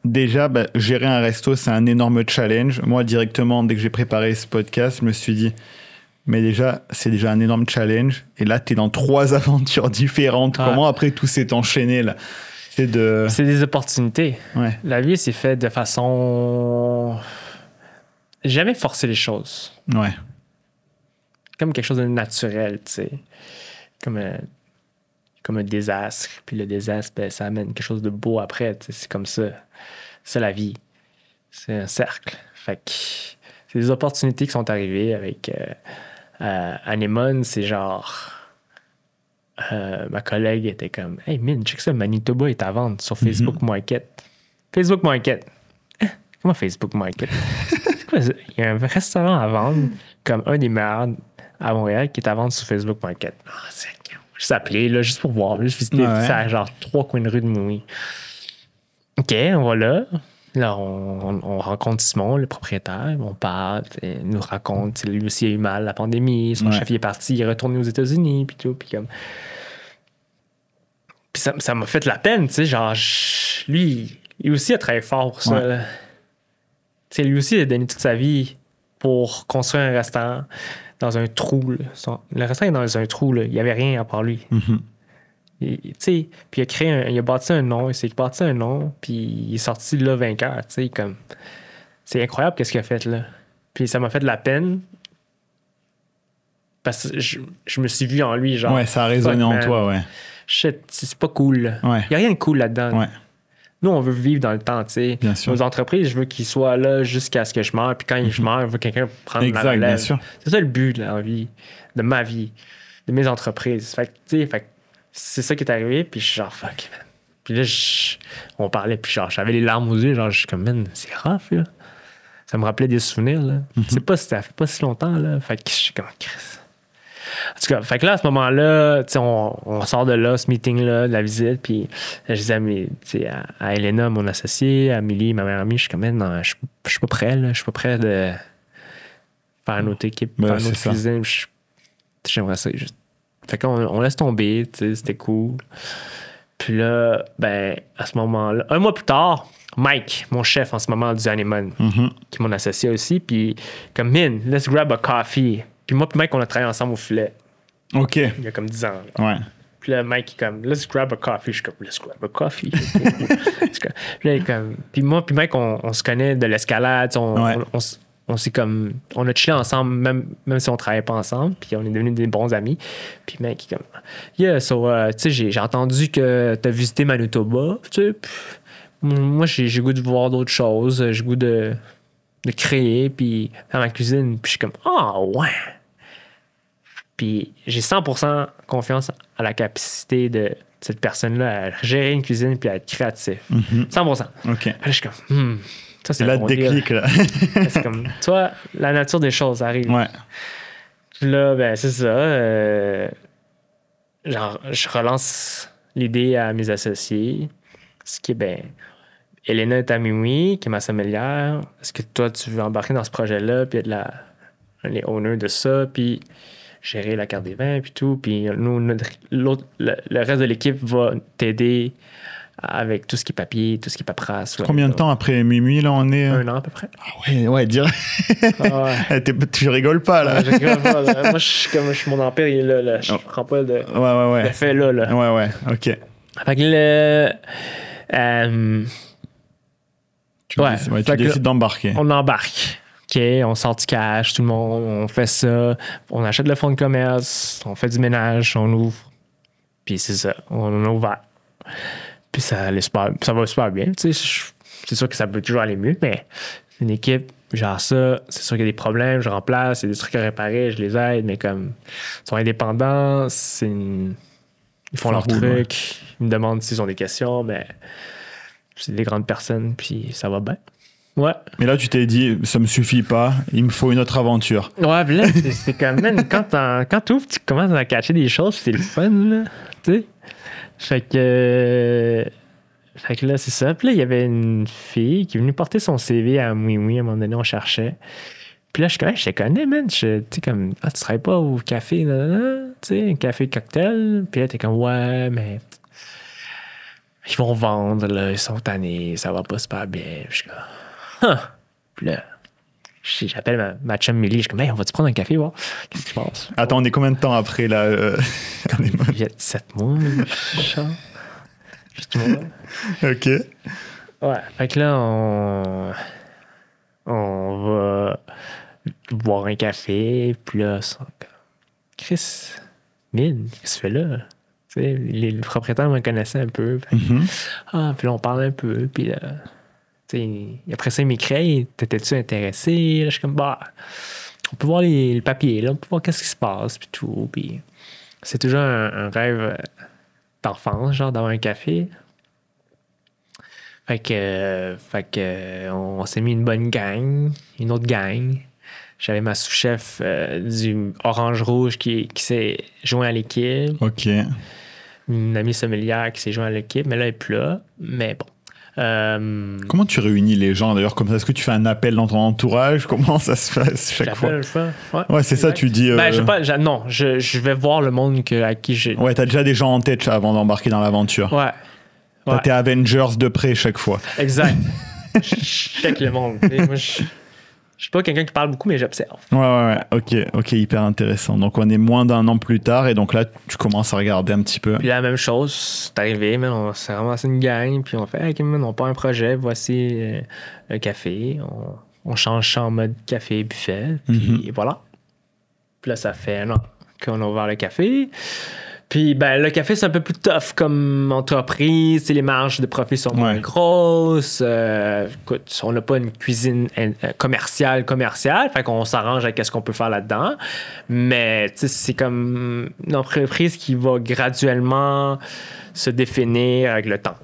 déjà, gérer un resto, c'est un énorme challenge. Moi, directement, dès que j'ai préparé ce podcast, je me suis dit, mais déjà, c'est déjà un énorme challenge. Et là, tu es dans 3 aventures différentes. Comment après tout s'est enchaîné là? C'est des opportunités. Ouais. La vie, c'est fait de façon... Jamais forcer les choses. Ouais. Comme quelque chose de naturel, tu sais. Comme un désastre. Puis le désastre, ça amène quelque chose de beau après. Tu sais. C'est comme ça. C'est la vie. C'est un cercle. Fait que c'est des opportunités qui sont arrivées avec Anémone. C'est genre... ma collègue était comme « Hey, Mine, check ça, Manitoba est à vendre sur Facebook Market. » Facebook Market. Comment Facebook Market? C'est quoi ça? Il y a un restaurant à vendre, comme un des meilleurs à Montréal, qui est à vendre sur Facebook Market. Je s'appelais, là, juste pour voir. Juste visiter ça, genre 3 coins de rue de Moui. OK, on va là. Là, on rencontre Simon, le propriétaire. On parle, il nous raconte, lui aussi a eu mal, la pandémie. Son chef il est parti, il est retourné aux États-Unis, puis tout. Puis comme... Puis ça m'a fait de la peine, tu sais. Genre, lui aussi a travaillé fort pour ça. Tu sais, lui aussi a donné toute sa vie pour construire un restaurant dans un trou. Là. Le restaurant est dans un trou, là. Il n'y avait rien à part lui. Tu sais, puis il a bâti un nom, il s'est bâti un nom, puis il est sorti là vainqueur, tu sais, comme... C'est incroyable qu'est-ce qu'il a fait, là. Puis ça m'a fait de la peine, parce que je me suis vu en lui, genre... Ouais, ça a résonné en toi, ouais. Shit, c'est pas cool. Il n'y a rien de cool là-dedans. Ouais. Nous, on veut vivre dans le temps, tu sais. Bien sûr. Nos entreprises, je veux qu'ils soient là jusqu'à ce que je meure, puis quand je meurs, je veux quelqu'un prendre ma relève. Bien sûr. C'est ça le but de la vie, de ma vie, de mes entreprises. Fait que, tu sais, c'est ça qui est arrivé, puis je suis genre, fuck, man. Puis là, on parlait, puis genre, j'avais les larmes aux yeux, genre, je suis comme, man, c'est rough, là. Ça me rappelait des souvenirs, là. Ça fait pas si longtemps, là. Fait que je suis comme, Chris. En tout cas, fait que là, à ce moment-là, tu sais, on sort de là, ce meeting-là, de la visite, puis je disais à Elena, mon associée, à Amélie, ma meilleure amie, je suis comme, man, non, je suis pas prêt, là. Je suis pas prêt de faire une autre équipe, faire une autre cuisine. J'aimerais ça juste. Fait qu'on laisse tomber, tu sais, c'était cool. Puis là, à ce moment-là, un mois plus tard, Mike, mon chef en ce moment du Anémone, qui est mon associé aussi, puis comme, Min, let's grab a coffee. Puis moi puis Mike, on a travaillé ensemble au filet. OK. Il y a comme 10 ans. Là. Ouais. Puis là, Mike est comme, let's grab a coffee. Je suis comme, let's grab a coffee. Puis là, comme... Puis moi puis Mike, on se connaît de l'escalade, on s'est comme... On a chillé ensemble, même si on ne travaillait pas ensemble. Puis on est devenus des bons amis. Puis mec, comme... Yeah, so, tu sais, j'ai entendu que tu as visité Manitoba. Tu sais, moi, j'ai goût de voir d'autres choses. J'ai goût de créer, puis faire ma cuisine. Puis je suis comme, ouais! Puis j'ai 100% confiance à la capacité de cette personne-là à gérer une cuisine puis à être créatif. 100%. OK. Là, je suis comme, ça, c'est là le déclic, là. C'est comme, tu vois, la nature des choses arrive. Ouais. Puis là, c'est ça. genre, je relance l'idée à mes associés. Ce qui est, ben, Elena est à Mimi, qui est ma sommelière. Est-ce que toi, tu veux embarquer dans ce projet-là, puis être les owners de ça, puis gérer la carte des vins, puis tout. Puis nous, le reste de l'équipe va t'aider avec tout ce qui est papier, tout ce qui est paperasse. Combien de temps après Mimi, là, on est? 1 an à peu près. Ah ouais, dire. Ah ouais. Tu rigoles pas, là. Je rigole pas, là. Moi, mon empire, il est là. Je prends pas de Ouais. fait là. Ouais, ok. Fait que Tu décides d'embarquer. On embarque. OK, on sort du cash, tout le monde, on fait ça. On achète le fonds de commerce, on fait du ménage, on ouvre. Puis c'est ça, on a ouvert. Puis ça va super bien. Tu sais, c'est sûr que ça peut toujours aller mieux, mais une équipe, genre ça, c'est sûr qu'il y a des problèmes, je remplace, il y a des trucs à réparer, je les aide, mais comme ils sont indépendants, ils font leur truc, ils me demandent s'ils ont des questions, mais c'est des grandes personnes, puis ça va bien. Ouais. Mais là, tu t'es dit, ça me suffit pas, il me faut une autre aventure. Ouais, puis là, c'est quand même, quand tu ouvres, tu commences à cacher des choses, c'est le fun, là. Tu sais? Fait que là, c'est ça. Puis là, il y avait une fille qui est venue porter son CV à Mouimoui. À un moment donné, on cherchait. Puis là, je te connais, man. Tu sais, comme, tu travailles pas au café, tu sais, un café cocktail. Puis là, t'es comme, ouais, mais ils vont vendre, là, ils sont tannés, ça va pas super bien. Puis je suis comme, Puis là, j'appelle ma chum Millie, je suis comme, hey, on va-tu prendre un café, voir? Qu'est-ce qui se passe? Attends, on est combien de temps après, là? Il y a 7 mois, je 8 mois. Ok. Ouais, fait que là, on va boire un café, puis là, Chris, Mine, qu'est-ce que tu fais là? Tu sais, les propriétaires me connaissaient un peu. Puis là, on parle un peu, puis là, tu sais, après ça, il m'écrit, t'étais-tu intéressé? Là, je suis comme, on peut voir le papier, là, on peut voir qu'est-ce qui se passe, puis tout, puis c'est toujours un rêve d'enfance, genre, d'avoir un café. Fait que on s'est mis une bonne gang, une autre gang. J'avais ma sous-chef du Orange Rouge qui s'est joint à l'équipe. OK. Une amie sommelière qui s'est joint à l'équipe, mais là, elle est plus là. Mais bon. Comment tu réunis les gens d'ailleurs comme ça? Est-ce que tu fais un appel dans ton entourage? Comment ça se passe chaque fois? Ouais, c'est ça, tu dis. Non, je vais voir le monde à qui j'ai. Ouais, t'as déjà des gens en tête avant d'embarquer dans l'aventure. Ouais. T'as tes Avengers de près chaque fois. Exact. Je check le monde. Moi, je suis pas quelqu'un qui parle beaucoup, mais j'observe. Ouais. Ok, hyper intéressant. Donc, on est moins d'un an plus tard et donc là, tu commences à regarder un petit peu. Puis la même chose, c'est arrivé, mais on s'est ramassé une gang, puis on fait, hey, on part un projet, voici un café. On change ça en mode café buffet, puis voilà. Puis là, ça fait un an qu'on a ouvert le café. Puis, ben, le café, c'est un peu plus tough comme entreprise. Les marges de profit sont moins grosses. Écoute, on n'a pas une cuisine commerciale. Fait qu'on s'arrange avec ce qu'on peut faire là-dedans. Mais, tu sais, c'est comme une entreprise qui va graduellement se définir avec le temps.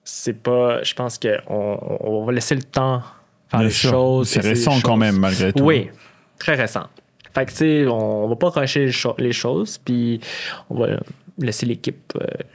C'est pas... Je pense qu'on va laisser le temps faire les choses. C'est récent quand même, malgré tout. Oui, très récent. Fait que, tu sais, on va pas rusher les choses, puis on va laisser l'équipe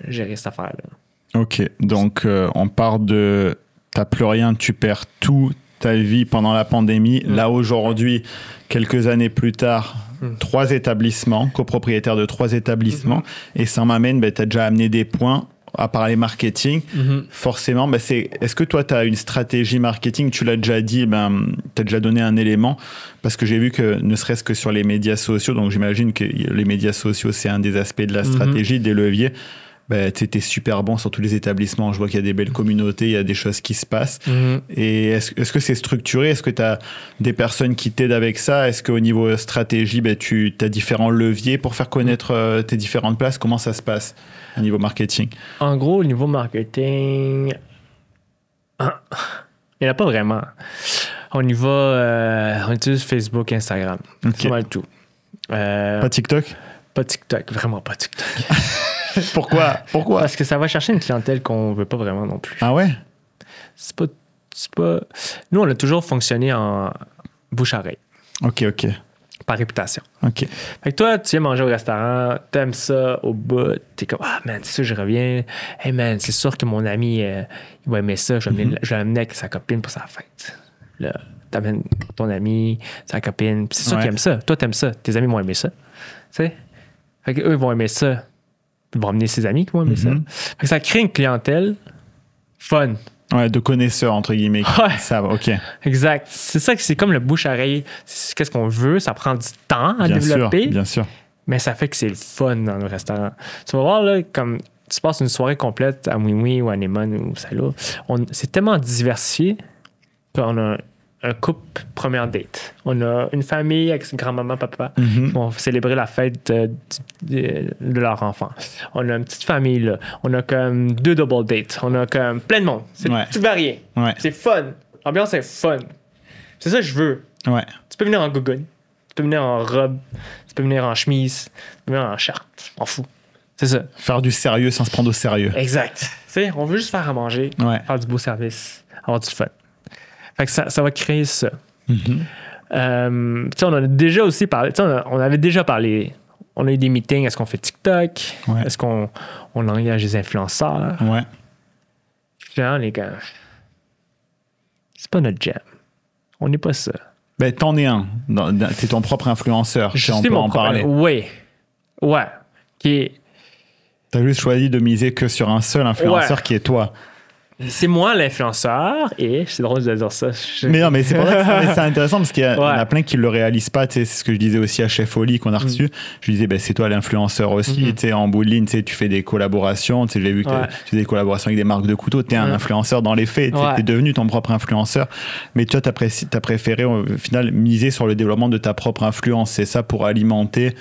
gérer cette affaire-là. OK. Donc, on part de t'as plus rien, tu perds tout ta vie pendant la pandémie. Là, aujourd'hui, quelques années plus tard, 3 établissements, copropriétaire de 3 établissements. Et ça m'amène, t'as déjà amené des points à parler marketing. Forcément, est-ce que toi, tu as une stratégie marketing? Tu l'as déjà dit, tu as déjà donné un élément, parce que j'ai vu que ne serait-ce que sur les médias sociaux, donc j'imagine que les médias sociaux, c'est un des aspects de la stratégie, des leviers. Tu es super bon sur tous les établissements. Je vois qu'il y a des belles communautés, il y a des choses qui se passent. Et est-ce que c'est structuré? Est-ce que tu as des personnes qui t'aident avec ça? Est-ce qu'au niveau stratégie, tu as différents leviers pour faire connaître tes différentes places? Comment ça se passe au niveau marketing? En gros, au niveau marketing, il n'y en a pas vraiment. On utilise Facebook, Instagram. C'est mal tout. Pas TikTok? Pas TikTok, vraiment pas TikTok. Pourquoi? Parce que ça va chercher une clientèle qu'on veut pas vraiment non plus. Ah ouais? C'est pas... Nous, on a toujours fonctionné en bouche-oreille. OK. Par réputation. OK. Fait que toi, tu viens manger au restaurant, t'aimes ça au bout, t'es comme, ah man, c'est sûr, je reviens. Hey man, c'est sûr que mon ami, il va aimer ça. Je vais l'amener avec sa copine pour sa fête. Là, t'amènes ton ami, sa copine. Puis c'est sûr qu'il aime ça. Toi, t'aimes ça. Tes amis vont aimer ça. Tu sais? Fait qu'eux, ils vont aimer ça. Ils vont amener ses amis qui vont aimer ça. Fait que ça crée une clientèle fun. Ouais, de connaisseurs, entre guillemets. Ouais. Ça va, OK. Exact. C'est ça que c'est comme le bouche-oreille. Qu'est-ce qu'on veut? Ça prend du temps à développer. Bien sûr. Mais ça fait que c'est le fun dans le restaurant. Tu vas voir, là, comme tu passes une soirée complète à Mouimoui ou à Neyman ou ça là, c'est tellement diversifié qu'on a un couple première date. On a une famille avec grand-maman, papa qui vont célébrer la fête de leur enfant. On a une petite famille, là. On a comme 2 double dates. On a comme plein de monde. C'est tout varié. Ouais. C'est fun. L'ambiance est fun. C'est ça que je veux. Ouais. Tu peux venir en gougoune. Tu peux venir en robe. Tu peux venir en chemise. Tu peux venir en shirt. Je m'en fous. C'est ça. Faire du sérieux sans se prendre au sérieux. Exact. Tu sais, on veut juste faire à manger, faire du beau service, avoir du fun. Fait que ça va créer ça. On en a déjà aussi parlé. On avait déjà parlé. On a eu des meetings. Est-ce qu'on fait TikTok? Est-ce qu'on engage des influenceurs? Ouais. Genre, les gars, c'est pas notre jam. On n'est pas ça. Ben, t'en es un. T'es ton propre influenceur. On peut en parler. Oui. Ouais. T'as juste choisi de miser que sur un seul influenceur qui est toi. C'est moi l'influenceur et c'est drôle de dire ça. Mais non, mais c'est pour ça que c'est intéressant parce qu'il y en a plein qui le réalisent pas. C'est ce que je disais aussi à Chef Oli qu'on a reçu. Je lui disais, ben, c'est toi l'influenceur aussi. En bout de ligne, tu fais des collaborations. J'ai vu que tu fais des collaborations avec des marques de couteaux. Tu es un influenceur dans les faits. Tu es devenu ton propre influenceur. Mais toi, tu as préféré au final miser sur le développement de ta propre influence. C'est ça pour alimenter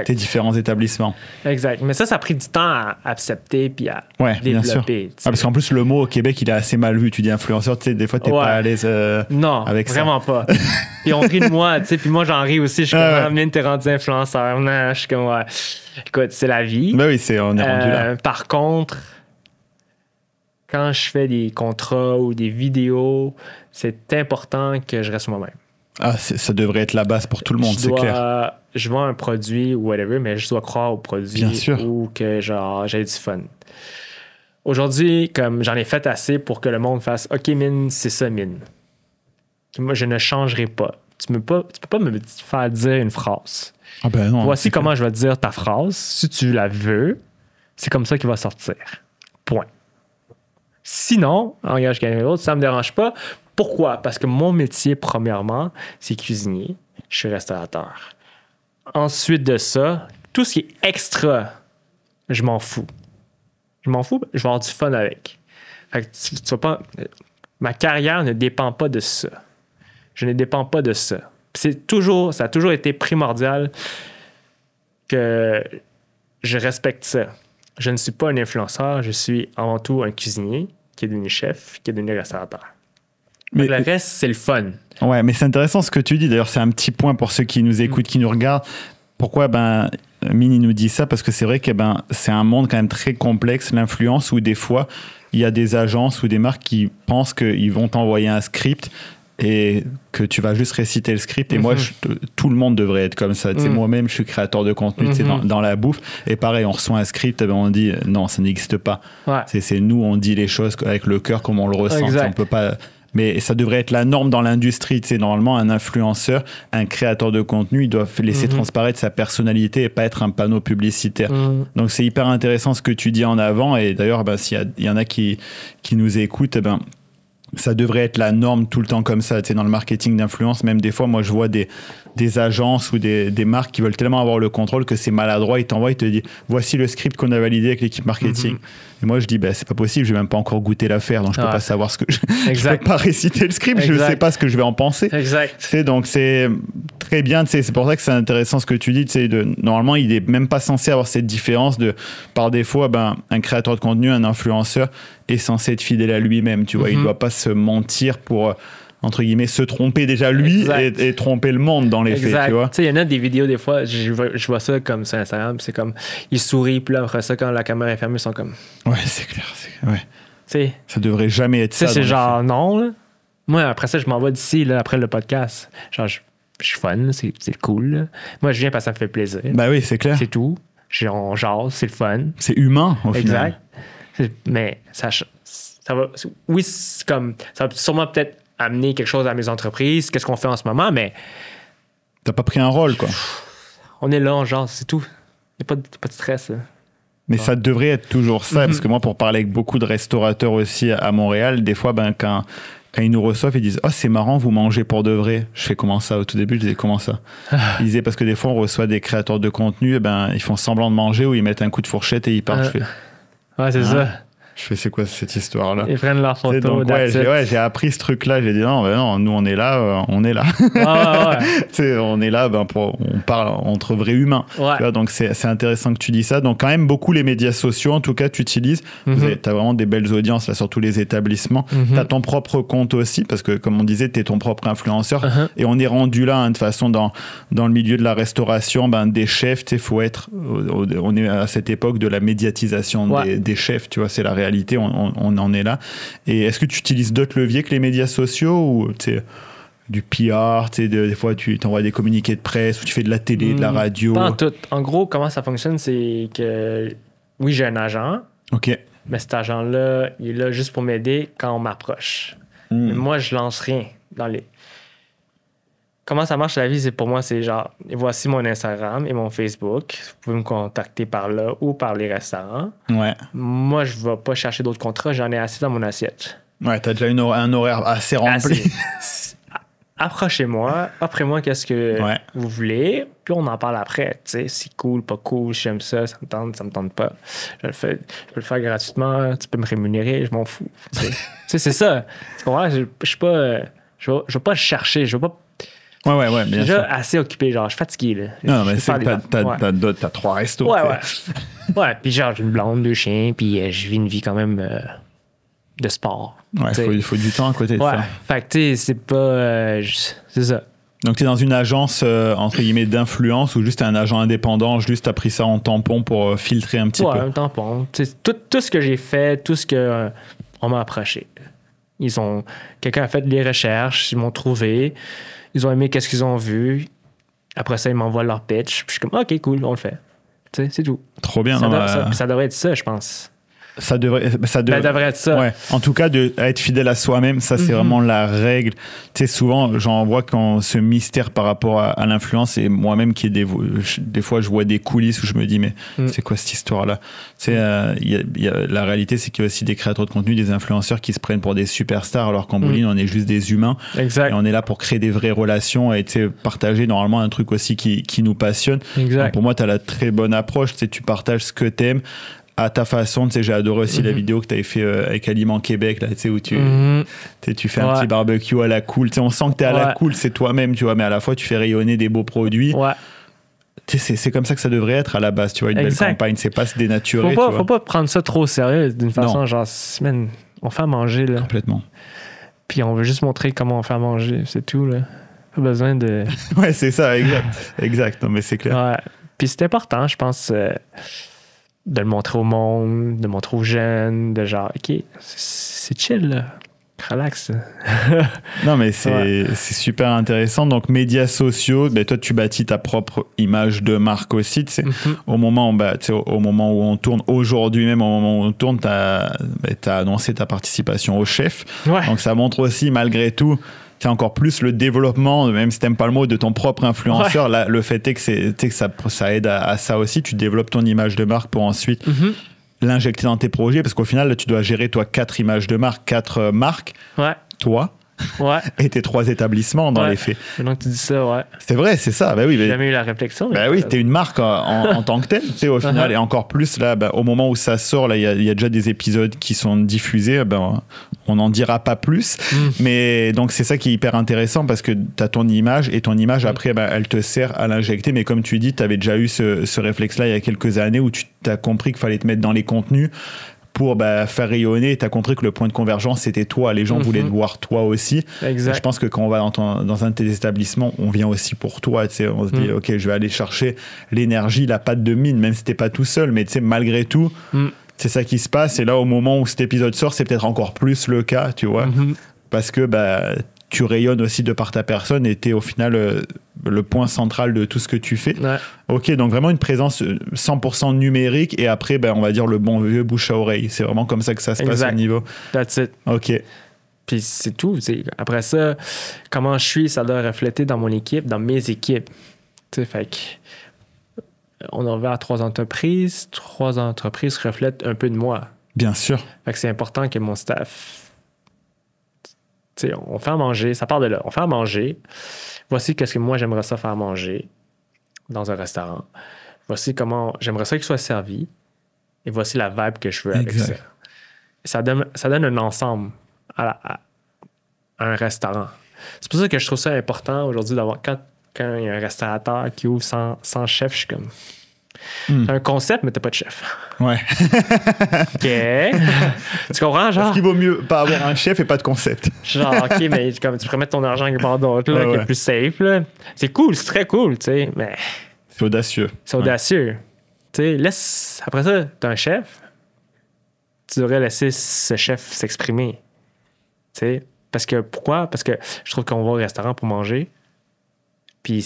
tes différents établissements. Exact. Mais ça a pris du temps à accepter puis à développer. Bien sûr. Parce qu'en plus, le mot Québec, il est assez mal vu. Tu dis influenceur, tu sais, des fois, t'es pas à l'aise non, avec ça. Non, vraiment pas. Puis on rit de moi, tu sais, puis moi, j'en ris aussi. Je suis comme, bien, t'es rendu influenceur. Non, je suis comme, écoute, c'est la vie. Ben oui, on est rendu là. Par contre, quand je fais des contrats ou des vidéos, c'est important que je reste moi-même. Ah, ça devrait être la base pour tout le monde, c'est clair. Je vends un produit ou whatever, mais je dois croire au produit. Bien sûr. Ou que, genre, j'ai du fun. Aujourd'hui, comme j'en ai fait assez pour que le monde fasse « OK, Mine, c'est ça, Mine. » Moi, je ne changerai pas. Tu peux pas me faire dire une phrase. Ah ben non, voici comment je vais te dire ta phrase. Si tu la veux, c'est comme ça qu'il va sortir. Point. Sinon, engage quelqu'un d'autre, ça ne me dérange pas. Pourquoi? Parce que mon métier, premièrement, c'est cuisinier. Je suis restaurateur. Ensuite de ça, tout ce qui est extra, je m'en fous. Je m'en fous, je vais avoir du fun avec. Fait que tu vas pas, ma carrière ne dépend pas de ça. Je ne dépends pas de ça. Ça a toujours été primordial que je respecte ça. Je ne suis pas un influenceur, je suis avant tout un cuisinier qui est devenu chef, qui est devenu restaurateur. Mais le reste, c'est le fun. Ouais, mais c'est intéressant ce que tu dis. D'ailleurs, c'est un petit point pour ceux qui nous écoutent, qui nous regardent. Pourquoi Mini nous dit ça? Parce que c'est vrai que c'est un monde quand même très complexe, l'influence, où des fois, il y a des agences ou des marques qui pensent qu'ils vont t'envoyer un script et que tu vas juste réciter le script. Et moi, tout le monde devrait être comme ça. Moi-même, je suis créateur de contenu dans la bouffe. Et pareil, on reçoit un script, on dit non, ça n'existe pas. Ouais. C'est nous, on dit les choses avec le cœur comme on le ressent. On peut pas... Mais ça devrait être la norme dans l'industrie. Normalement, un influenceur, un créateur de contenu, il doit laisser transparaître sa personnalité et pas être un panneau publicitaire. Donc, c'est hyper intéressant ce que tu dis en avant. Et d'ailleurs, s'il y en a qui nous écoutent, ça devrait être la norme tout le temps comme ça. Dans le marketing d'influence, même des fois, moi, je vois des agences ou des marques qui veulent tellement avoir le contrôle que c'est maladroit. Ils t'envoient, ils te disent voici le script qu'on a validé avec l'équipe marketing. Et moi, je dis c'est pas possible, je vais même pas encore goûter l'affaire, donc je peux pas savoir ce que je peux pas réciter le script, je ne sais pas ce que je vais en penser. Donc c'est très bien. C'est pour ça que c'est intéressant ce que tu dis. Normalement, il est même pas censé avoir cette différence de par défaut. Un créateur de contenu, un influenceur est censé être fidèle à lui-même. Tu vois, il doit pas se mentir pour entre guillemets, se tromper déjà lui et tromper le monde dans les faits, tu vois. Tu sais, il y en a des vidéos, des fois, je vois ça comme sur Instagram, c'est comme, ils sourient, puis là, après ça, quand la caméra est fermée, ils sont comme... Ouais, c'est clair, ouais. T'sais, ça devrait jamais être ça. C'est genre, non, là. Moi, après ça, je m'en vais d'ici, là, après le podcast. Genre, je suis fun, c'est cool. Là. Moi, je viens parce que ça me fait plaisir. Ben oui, c'est clair. C'est tout. On jase, c'est le fun. C'est humain, au final. Exact. Mais ça va... Oui, ça va sûrement peut-être amener quelque chose à mes entreprises. Qu'est-ce qu'on fait en ce moment, mais... T'as pas pris un rôle, quoi. On est là, on jase, c'est tout. Il n'y a pas de stress, là. Mais ça devrait être toujours ça, parce que moi, pour parler avec beaucoup de restaurateurs aussi à Montréal, des fois, quand ils nous reçoivent, ils disent « Ah, c'est marrant, vous mangez pour de vrai. » Je fais « Comment ça ?» Au tout début, je disais « Comment ça ?» Ils disaient « Parce que des fois, on reçoit des créateurs de contenu, ils font semblant de manger ou ils mettent un coup de fourchette et ils partent. » Je fais « Ouais, c'est ça. Je fais, c'est quoi cette histoire-là? Ils prennent leur photo. Donc, j'ai appris ce truc-là. J'ai dit, non, nous, on est là, on est là. On est là, on parle entre vrais humains. Ouais. Tu vois, donc, c'est intéressant que tu dis ça. Donc, quand même, beaucoup les médias sociaux, en tout cas, tu utilises. Tu as vraiment des belles audiences, là, sur tous les établissements. Tu as ton propre compte aussi, parce que, comme on disait, tu es ton propre influenceur. Et on est rendu là, de toute façon, dans le milieu de la restauration, des chefs, il faut être. On est à cette époque de la médiatisation des chefs, tu vois, c'est la réalité. On en est là. Et est-ce que tu utilises d'autres leviers que les médias sociaux ou du PR, des fois tu t'envoies des communiqués de presse ou tu fais de la télé, de la radio? Pas en tout. En gros, comment ça fonctionne, c'est que oui, j'ai un agent. OK. Mais cet agent-là, il est là juste pour m'aider quand on m'approche. Mais moi, je lance rien dans les... Comment ça marche la vie, c'est pour moi, c'est genre, voici mon Instagram et mon Facebook. Vous pouvez me contacter par là ou par les restaurants. Ouais. Moi, je ne vais pas chercher d'autres contrats. J'en ai assez dans mon assiette. Ouais, t'as déjà un horaire assez rempli. Approchez-moi. Offrez-moi qu'est-ce que vous voulez. Puis on en parle après. Tu sais, c'est cool, pas cool, j'aime ça, ça me tente pas. Je peux le faire gratuitement. Tu peux me rémunérer, je m'en fous. Tu sais, c'est ça. Tu comprends? Je vais pas le chercher. Je vais pas... Ouais, bien sûr. Déjà assez occupé, genre, je suis fatigué, là. Non, mais c'est que t'as 3 restos. Ouais, puis genre, j'ai une blonde, 2 chiens, puis je vis une vie quand même de sport. Ouais, il faut du temps à côté de ça. Fait que, tu sais, c'est pas... c'est ça. Donc, tu es dans une agence, entre guillemets, d'influence ou juste un agent indépendant, juste t'as pris ça en tampon pour filtrer un petit peu? Ouais, un tampon. Tout ce que j'ai fait, tout ce que on m'a approché. Quelqu'un a fait des recherches, ils m'ont trouvé... Ils ont aimé qu'est-ce qu'ils ont vu. Après ça, ils m'envoient leur pitch. Puis je suis comme, OK, cool, on le fait. Tu sais, c'est tout. Trop bien. Ça devrait être ça, je pense. Ça devrait être ça. Ouais. En tout cas, être fidèle à soi-même, ça, c'est vraiment la règle. Tu sais, souvent, j'en vois quand ce mystère par rapport à l'influence, et moi-même, des fois, je vois des coulisses où je me dis, mais c'est quoi cette histoire-là? Tu sais, la réalité, c'est qu'il y a aussi des créateurs de contenu, des influenceurs qui se prennent pour des superstars, alors qu'en bowling, on est juste des humains. Exact. Et on est là pour créer des vraies relations et partager normalement un truc aussi qui nous passionne. Exact. Donc, pour moi, tu as la très bonne approche. Tu sais, tu partages ce que tu aimes à ta façon. Tu sais, j'ai adoré aussi la vidéo que tu avais fait avec Aliments Québec, là, tu sais, où tu fais un petit barbecue à la cool. Tu sais, on sent que tu es à la cool, c'est toi-même, tu vois, mais à la fois, tu fais rayonner des beaux produits. Ouais. Tu sais, c'est comme ça que ça devrait être à la base, tu vois, une belle campagne. C'est pas se dénaturer. Faut pas prendre ça trop au sérieux d'une façon, genre, man, on fait à manger, là. Complètement. Puis on veut juste montrer comment on fait à manger, c'est tout, là. Pas besoin de... Ouais, c'est ça, exact. Non, mais c'est clair. Ouais. Puis c'est important, je pense... de le montrer au monde, de le montrer aux jeunes, de genre, OK, c'est chill, là. Relax. Non, mais c'est super intéressant. Donc, médias sociaux, toi, tu bâtis ta propre image de marque aussi. Tu sais, au moment où on tourne, aujourd'hui même, au moment où on tourne, tu as annoncé ta participation au chef. Ouais. Donc, ça montre aussi, malgré tout, c'est encore plus le développement, même si t'aimes pas le mot, de ton propre influenceur. Ouais. Là, le fait est que ça aide à ça aussi. Tu développes ton image de marque pour ensuite l'injecter dans tes projets. Parce qu'au final, là, tu dois gérer, toi, 4 images de marque, 4 marques. Ouais. Toi. Ouais. Et tes 3 établissements dans les faits. Maintenant que tu dis ça, ouais. C'est vrai, c'est ça. Ben oui, j'ai jamais eu la réflexion. Ben oui, t'es une marque en tant que telle, tu sais, au final. Et encore plus, là, au moment où ça sort, là, il y a déjà des épisodes qui sont diffusés. On n'en dira pas plus. Mais donc, c'est ça qui est hyper intéressant parce que t'as ton image et ton image, après, elle te sert à l'injecter. Mais comme tu dis, t'avais déjà eu ce réflexe-là il y a quelques années où tu t'as compris qu'il fallait te mettre dans les contenus pour faire rayonner. Tu as compris que le point de convergence, c'était toi. Les gens voulaient te voir toi aussi. Exact. Je pense que quand on va dans un de tes établissements, on vient aussi pour toi. On se dit, OK, je vais aller chercher l'énergie, la patte de mine, même si t'es pas tout seul. Mais malgré tout, c'est ça qui se passe. Et là, au moment où cet épisode sort, c'est peut-être encore plus le cas, tu vois. Parce que tu rayonnes aussi de par ta personne et t'es au final le point central de tout ce que tu fais. Ouais. Ok, donc vraiment une présence 100% numérique et après, on va dire le bon vieux bouche à oreille. C'est vraiment comme ça que ça se passe au niveau. That's it. Ok. Puis c'est tout. T'sais. Après ça, comment je suis, ça doit refléter dans mon équipe, dans mes équipes. T'sais, fait que on a ouvert 3 entreprises. 3 entreprises reflètent un peu de moi. Bien sûr. Fait que c'est important que mon staff... T'sais, on fait à manger. Ça part de là. On fait à manger. Voici qu'est-ce que moi, j'aimerais ça faire manger dans un restaurant. Voici comment j'aimerais ça qu'il soit servi. Et voici la vibe que je veux avec ça. Ça donne un ensemble à un restaurant. C'est pour ça que je trouve ça important aujourd'hui d'avoir... Quand il y a un restaurateur qui ouvre sans chef, je suis comme... T'as un concept, mais t'as pas de chef. Ouais. OK. Tu comprends, genre? Est-ce qu'il vaut mieux pas avoir un chef et pas de concept? Genre, OK, mais comme tu pourrais mettre ton argent quelque part d'autre, là, qui est plus safe, là. C'est cool, c'est très cool, tu sais, mais... C'est audacieux. C'est audacieux. Tu sais, laisse... Après ça, t'as un chef, tu devrais laisser ce chef s'exprimer. Tu sais, parce que... Pourquoi? Parce que je trouve qu'on va au restaurant pour manger, puis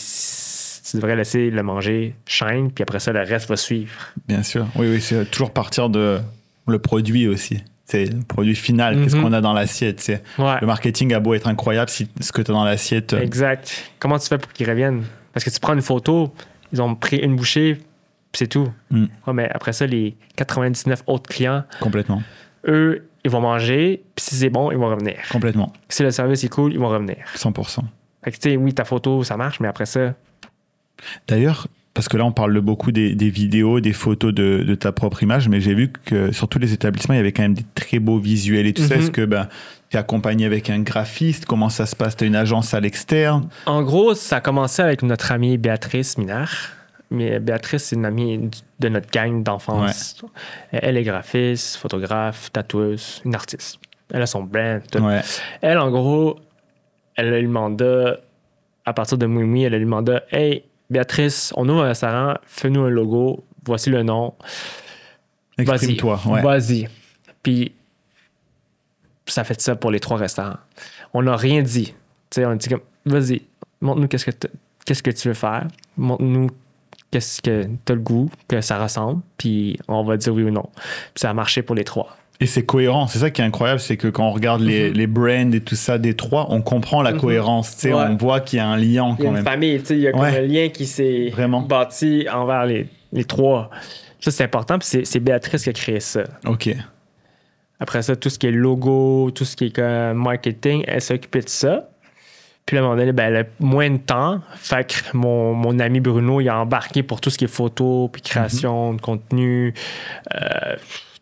tu devrais laisser le manger shine, puis après ça, le reste va suivre. Bien sûr. Oui, c'est toujours partir de le produit aussi. C'est le produit final. Qu'est-ce qu'on a dans l'assiette? Le marketing a beau être incroyable si ce que tu as dans l'assiette... Exact. Comment tu fais pour qu'ils reviennent? Parce que tu prends une photo, ils ont pris une bouchée, puis c'est tout. Ouais, mais après ça, les 99 autres clients... Complètement. Eux, ils vont manger, puis si c'est bon, ils vont revenir. Complètement. Si le service est cool, ils vont revenir. 100%. Fait que tu sais, oui, ta photo, ça marche, mais après ça... D'ailleurs, parce que là, on parle beaucoup des vidéos, des photos de ta propre image, mais j'ai vu que sur tous les établissements, il y avait quand même des très beaux visuels et tout ça. Est-ce que tu es accompagné avec un graphiste? Comment ça se passe? Tu as une agence à l'externe? En gros, ça a commencé avec notre amie Béatrice Minard. Mais Béatrice, c'est une amie de notre gang d'enfance. Ouais. Elle est graphiste, photographe, tatoueuse, une artiste. Elle a son brand. Tout. Ouais. Elle, en gros, elle a eu le mandat, à partir de Mouimi, elle a eu le mandat, « Hey, Béatrice, on ouvre un restaurant, fais-nous un logo, voici le nom. » Exprime-toi. Ouais. Vas-y. Puis, ça fait ça pour les 3 restaurants. On n'a rien dit. T'sais, on dit comme, vas-y, montre-nous qu'est-ce que tu veux faire. Montre-nous qu'est-ce que tu as le goût, que ça ressemble, puis on va dire oui ou non. Puis ça a marché pour les 3. Et c'est cohérent. C'est ça qui est incroyable, c'est que quand on regarde les brands et tout ça des 3, on comprend la cohérence. Ouais. On voit qu'il y a un lien quand même. Il y a une famille, il y a comme un lien qui s'est bâti envers les 3. Ça, c'est important. Puis c'est Béatrice qui a créé ça. OK. Après ça, tout ce qui est logo, tout ce qui est comme marketing, elle s'est occupée de ça. Puis là, à un moment donné, elle a moins de temps. Fait que mon ami Bruno, il a embarqué pour tout ce qui est photo, puis création de contenu,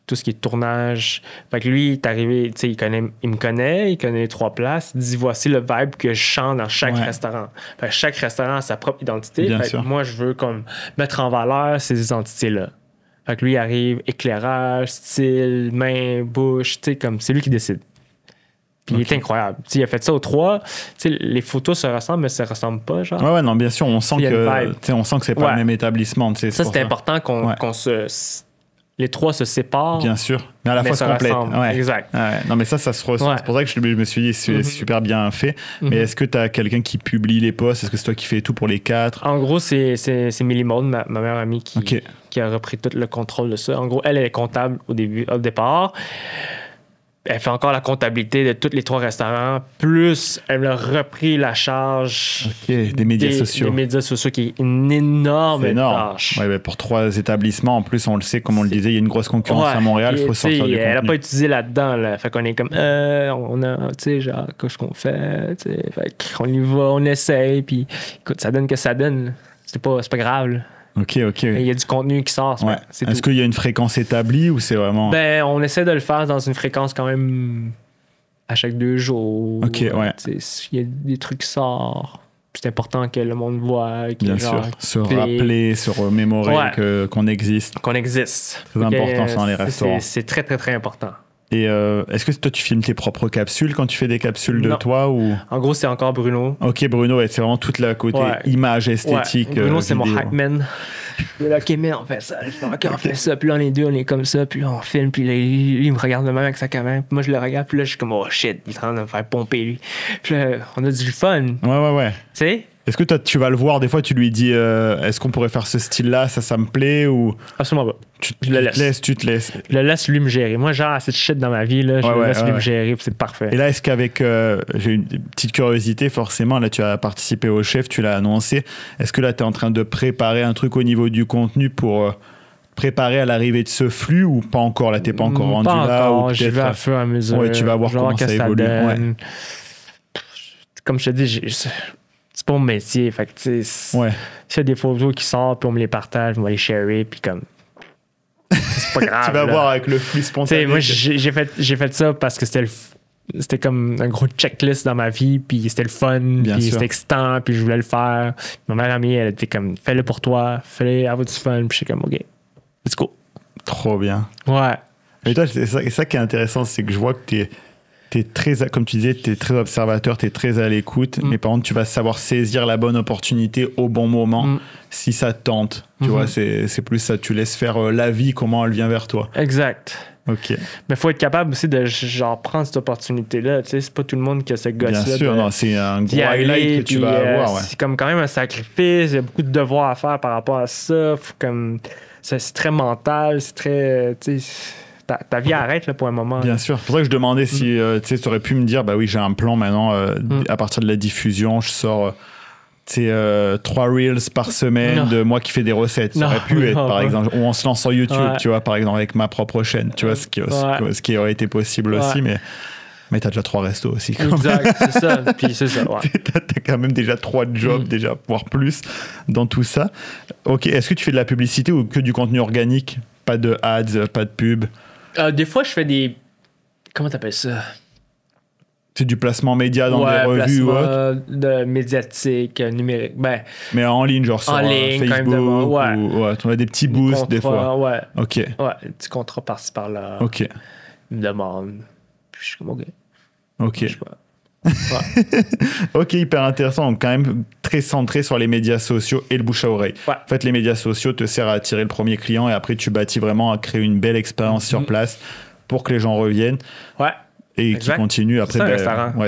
tout ce qui est tournage. Fait que lui, il est arrivé, tu sais, il me connaît, il connaît les 3 places. Il dit, voici le vibe que je chante dans chaque restaurant. Fait que chaque restaurant a sa propre identité. Fait que moi, je veux comme mettre en valeur ces identités-là. Fait que lui, il arrive, éclairage, style, main, bouche, tu sais, comme c'est lui qui décide. Puis il est incroyable. T'sais, il a fait ça aux 3. T'sais, les photos se ressemblent, mais ça ne se ressemble pas, genre. Ouais, non, bien sûr, on sent que c'est pas le même établissement. Ça, c'est important qu'on les 3 se séparent. Bien sûr, mais à la fois se complètent. Ouais. Exact. Ouais. Non, mais ça se ressent. Ouais. C'est pour ça que je me suis dit, c'est super bien fait. Mais est-ce que tu as quelqu'un qui publie les posts? Est-ce que c'est toi qui fais tout pour les 4? En gros, c'est Millie Maud, ma meilleure amie, qui a repris tout le contrôle de ça. En gros, elle est comptable au départ. Elle fait encore la comptabilité de tous les 3 restaurants, plus elle a repris la charge des médias sociaux. Des médias sociaux, qui est une énorme tâche. Ouais, pour 3 établissements, en plus, on le sait, comme on le disait, il y a une grosse concurrence à Montréal, il faut sortir du contenu. Elle n'a pas utilisé là-dedans, là. Fait qu'on est comme, on a, tu sais, genre, qu'est-ce qu'on fait? T'sais. Fait qu'on y va, on essaye, puis écoute, ça donne que ça donne. C'est pas grave, là. OK. Il y a du contenu qui sort. Ouais. Est-ce qu'il y a une fréquence établie ou c'est vraiment... On essaie de le faire dans une fréquence quand même à chaque 2 jours. OK, ouais. Il y a des trucs qui sortent. C'est important que le monde voit. Bien sûr. Se rappeler, se remémorer qu'on existe. Qu'on existe. C'est important ça dans les restaurants. C'est très, très, très important. Et est-ce que toi, tu filmes tes propres capsules quand tu fais des capsules de toi ou... En gros, c'est encore Bruno. OK, Bruno, c'est vraiment toute la côté image esthétique. Ouais. Bruno, c'est mon hype man. Il est là, OK, mais on fait ça. OK, on fait ça. Puis là, on est 2, on est comme ça. Puis là, on filme. Puis là, il me regarde de même avec sa caméra. Puis moi, je le regarde. Puis là, je suis comme, oh shit, il est en train de me faire pomper, lui. Puis là, on a du fun. Ouais. Tu sais? Est-ce que tu vas le voir, des fois tu lui dis est-ce qu'on pourrait faire ce style-là, ça me plaît ou Absolument pas. tu te laisses. Je le laisse lui me gérer. Moi, genre, assez de shit dans ma vie, là, je le laisse lui me gérer, puis c'est parfait. Et là, est-ce qu'avec, j'ai une petite curiosité, forcément, là tu as participé au chef, tu l'as annoncé, est-ce que là tu es en train de préparer un truc au niveau du contenu pour préparer à l'arrivée de ce flux ou pas encore? Là, t'es pas encore rendu là? Ou je vais à fur et à mesure. Ouais, tu vas voir comment ça évolue. Ouais. Comme je te dis, c'est pas mon métier. Fait que, tu sais, ouais. s'il y a des photos qui sortent, puis on me les partage, on va les sharer, puis comme. C'est pas grave. Tu vas voir avec le flux spontané. Moi, j'ai fait ça parce que c'était comme un gros checklist dans ma vie, puis c'était le fun, puis c'était excitant, puis je voulais le faire. Ma mère amie, elle était comme, fais-le pour toi, fais-le, avoir du fun, puis j'étais comme, OK, let's go. Trop bien. Ouais. Et toi, c'est ça qui est intéressant, c'est que je vois que t'es très, comme tu disais, t'es très observateur, t'es très à l'écoute, mais par contre, tu vas savoir saisir la bonne opportunité au bon moment si ça te tente. Tu vois, c'est plus ça, tu laisses faire la vie, comment elle vient vers toi. Exact. OK. Mais il faut être capable aussi de genre prendre cette opportunité-là. Tu sais, c'est pas tout le monde qui a ce gosse-là. Bien sûr, non, c'est un gros highlight que tu vas avoir. Ouais. C'est comme quand même un sacrifice, il y a beaucoup de devoirs à faire par rapport à ça. Faut comme, c'est très mental, c'est très. Tu sais, ta vie arrête là, pour un moment. Bien sûr. C'est pour ça que je demandais si tu aurais pu me dire, bah oui, j'ai un plan maintenant, à partir de la diffusion, je sors 3 reels par semaine de moi qui fais des recettes. Ça aurait pu être, par exemple, ou on se lance sur YouTube, tu vois, par exemple, avec ma propre chaîne, tu vois, ce qui aurait été possible aussi, mais t'as déjà 3 restos aussi. Exact, c'est ça. Puis c'est ça, ouais. T'as quand même déjà 3 jobs, déjà, voire plus, dans tout ça. OK, est-ce que tu fais de la publicité ou que du contenu organique? Pas de ads, pas de pub? Des fois, je fais des... Comment t'appelles ça? C'est du placement média dans des revues ou autre? De médiatique, numérique. Ben, mais en ligne, genre sur Facebook ou tu as des petits boosts des fois. Ouais. OK. Ouais, des petits contrats par-ci par-là. OK. Ils me demandent. Puis je suis comme OK. OK. OK, hyper intéressant. Donc, quand même très centré sur les médias sociaux et le bouche à oreille. Ouais. En fait, les médias sociaux te servent à attirer le premier client et après, tu bâtis vraiment à créer une belle expérience sur place pour que les gens reviennent. Ouais. Et qui continue après.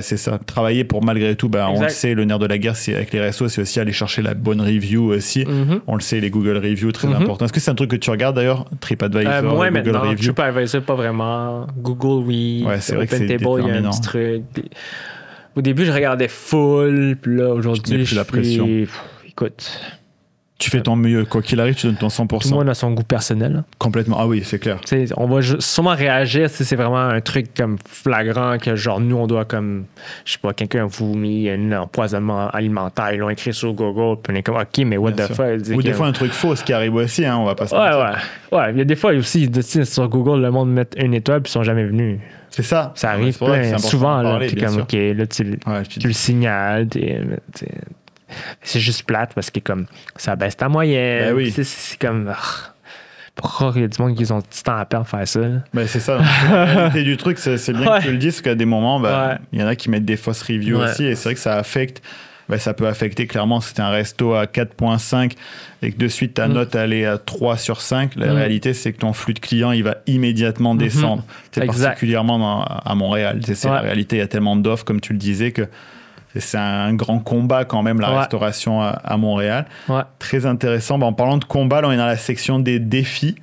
C'est ça. Travailler pour malgré tout, on le sait, le nerf de la guerre, c'est avec les restos, c'est aussi aller chercher la bonne review aussi. On le sait, les Google Reviews, très important. Est-ce que c'est un truc que tu regardes d'ailleurs, TripAdvisor, moi, Google maintenant, Review? TripAdvisor, pas vraiment. Google, oui. Ouais, c'est vrai que c'est OpenTable, il y a un petit truc. Au début, je regardais full, puis là, aujourd'hui, je la pression. Écoute. Tu fais ton mieux, quoi qu'il arrive, tu donnes ton 100%. Tout le monde a son goût personnel. Complètement, ah oui, c'est clair. T'sais, on va sûrement réagir si c'est vraiment un truc comme flagrant que genre nous, on doit comme, je sais pas, quelqu'un vous mis un empoisonnement alimentaire, ils l'ont écrit sur Google, puis on est comme, OK, mais what the fuck? Ou des fois un truc faux, ce qui arrive aussi, on va pas se mentir. Ouais, il y a des fois aussi, sur Google, le monde met une étoile, puis ils sont jamais venus. C'est ça. Ça arrive souvent, là, puis comme, OK, là, tu le signales, c'est juste plate parce que comme ça baisse ta moyenne. Ben oui. C'est comme pourquoi il y a du monde qui ont du temps à perdre faire ça? Ben c'est ça. La réalité du truc, c'est bien que tu le dises, parce qu'à des moments, il y en a qui mettent des fausses reviews aussi, et c'est vrai que ça affecte. Ça peut affecter clairement si t'es un resto à 4.5 et que de suite ta note elle est à 3 sur 5. La réalité, c'est que ton flux de clients il va immédiatement descendre. C'est particulièrement à Montréal. C'est la réalité. Il y a tellement d'offres, comme tu le disais, que c'est un grand combat quand même, la restauration à Montréal. Ouais. Très intéressant. En parlant de combat, là, on est dans la section des défis.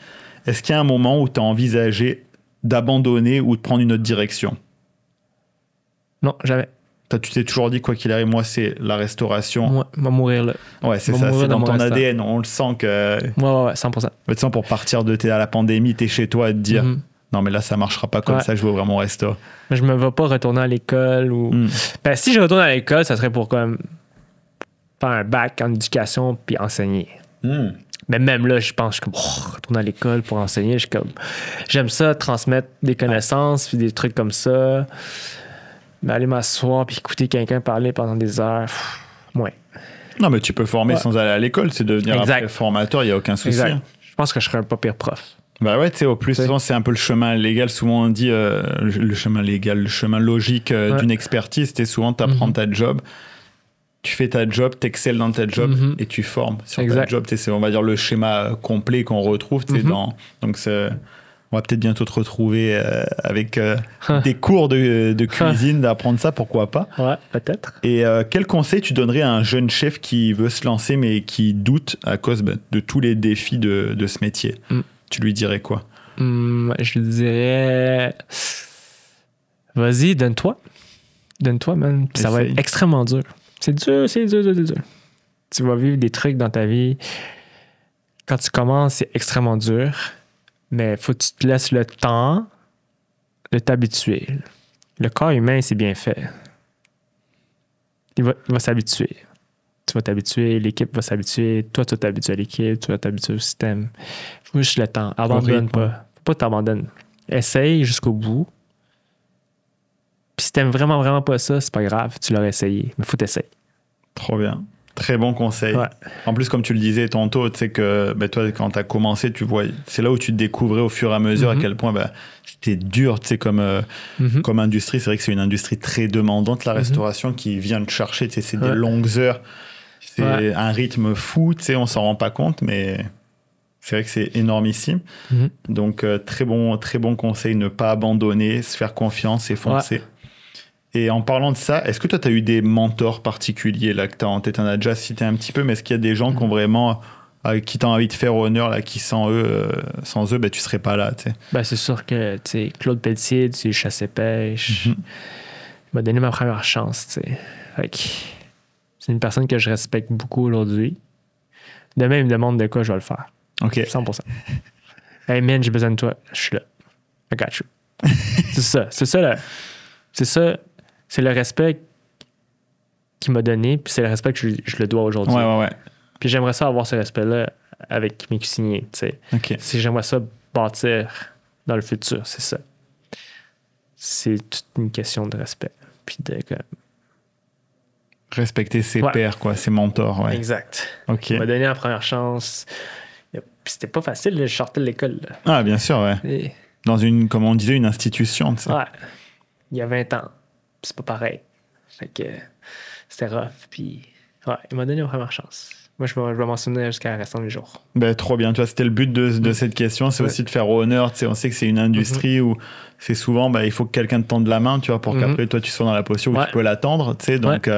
Est-ce qu'il y a un moment où tu as envisagé d'abandonner ou de prendre une autre direction? Non, jamais. Tu t'es toujours dit, quoi qu'il arrive, moi, c'est la restauration. Ouais, on va mourir là. Ouais, c'est ça. C'est dans ton ADN. On le sent que... Ouais, 100%. Mais tu sens, pour partir de à la pandémie, t'es chez toi à te dire... Non, mais là, ça marchera pas comme ça, je vais ouvrir mon resto. Je me vais pas retourner à l'école ou... si je retourne à l'école, ça serait pour comme faire un bac en éducation puis enseigner. Mais même là, je pense que retourner à l'école pour enseigner, j'aime ça, transmettre des connaissances puis des trucs comme ça. Mais aller m'asseoir puis écouter quelqu'un parler pendant des heures, ouais. Non, mais tu peux former sans aller à l'école, c'est devenir après formateur, il n'y a aucun souci. Exact. Je pense que je serais un pas pire prof. Bah ouais, tu sais, au plus souvent, c'est un peu le chemin légal. Souvent, on dit le chemin légal, le chemin logique d'une expertise. C'est souvent, tu apprends ta job, tu fais ta job, tu excelles dans ta job et tu formes sur ta job. C'est, on va dire, le schéma complet qu'on retrouve. Donc, On va peut-être bientôt te retrouver avec des cours de cuisine, d'apprendre ça, pourquoi pas. Ouais, peut-être. Et quel conseil tu donnerais à un jeune chef qui veut se lancer mais qui doute à cause de tous les défis de ce métier? Tu lui dirais quoi? Je lui dirais... Vas-y, donne-toi. Donne-toi, man. Puis ça va être extrêmement dur. C'est dur. Tu vas vivre des trucs dans ta vie. Quand tu commences, c'est extrêmement dur. Mais il faut que tu te laisses le temps de t'habituer. Le corps humain, c'est bien fait. Il va s'habituer. Tu vas t'habituer, l'équipe va s'habituer, toi, tu vas t'habituer à l'équipe, tu vas t'habituer au système. Il faut juste le temps. Abandonne pas. Faut pas t'abandonner. Essaye jusqu'au bout. Puis si t'aimes vraiment, vraiment pas ça, c'est pas grave. Tu l'auras essayé. Mais faut t'essayer. Trop bien. Très bon conseil. Ouais. En plus, comme tu le disais tantôt, tu sais que toi, quand tu as commencé, tu vois, c'est là où tu te découvrais au fur et à mesure à quel point c'était dur, tu sais, comme industrie. C'est vrai que c'est une industrie très demandante, la restauration, qui vient te chercher. Tu sais, c'est des longues heures. C'est un rythme fou, tu sais, on s'en rend pas compte, mais c'est vrai que c'est énormissime. Donc, très bon conseil, ne pas abandonner, se faire confiance et foncer. Ouais. Et en parlant de ça, est-ce que toi, tu as eu des mentors particuliers là, que tu as en tête? Tu en as déjà cité un petit peu, mais est-ce qu'il y a des gens qui ont vraiment, qui t'ont envie de faire honneur, là, qui sans eux, tu serais pas là, tu sais? C'est sûr que Claude Pelletier, du Chasse et Pêche, il m'a donné ma première chance, tu sais. C'est une personne que je respecte beaucoup aujourd'hui. Demain, il me demande de quoi je vais le faire. OK. 100%. Hey man, j'ai besoin de toi. Je suis là. I got you. C'est ça. C'est le respect qu'il m'a donné, puis c'est le respect que je le dois aujourd'hui. Ouais. Puis j'aimerais ça avoir ce respect-là avec mes cuisiniers, tu sais. Okay. J'aimerais ça bâtir dans le futur, c'est ça. C'est toute une question de respect. Puis respecter ses pairs, quoi, ses mentors, ouais. Exact. OK. Il m'a donné la première chance. Puis c'était pas facile, je sortais de l'école. Là. Ah, bien sûr, ouais. Dans comme on disait, une institution, tu sais. Ouais. Il y a 20 ans. C'est pas pareil. Fait que c'était rough. Puis, il m'a donné une première chance. Moi, je vais m'en souvenir jusqu'à la restant des jours. Trop bien. Tu vois, c'était le but de cette question. C'est aussi de faire honneur. Tu sais, on sait que c'est une industrie où c'est souvent, il faut que quelqu'un te tende la main, tu vois, pour qu'après, toi, tu sois dans la posture où tu peux l'attendre. Tu sais, donc,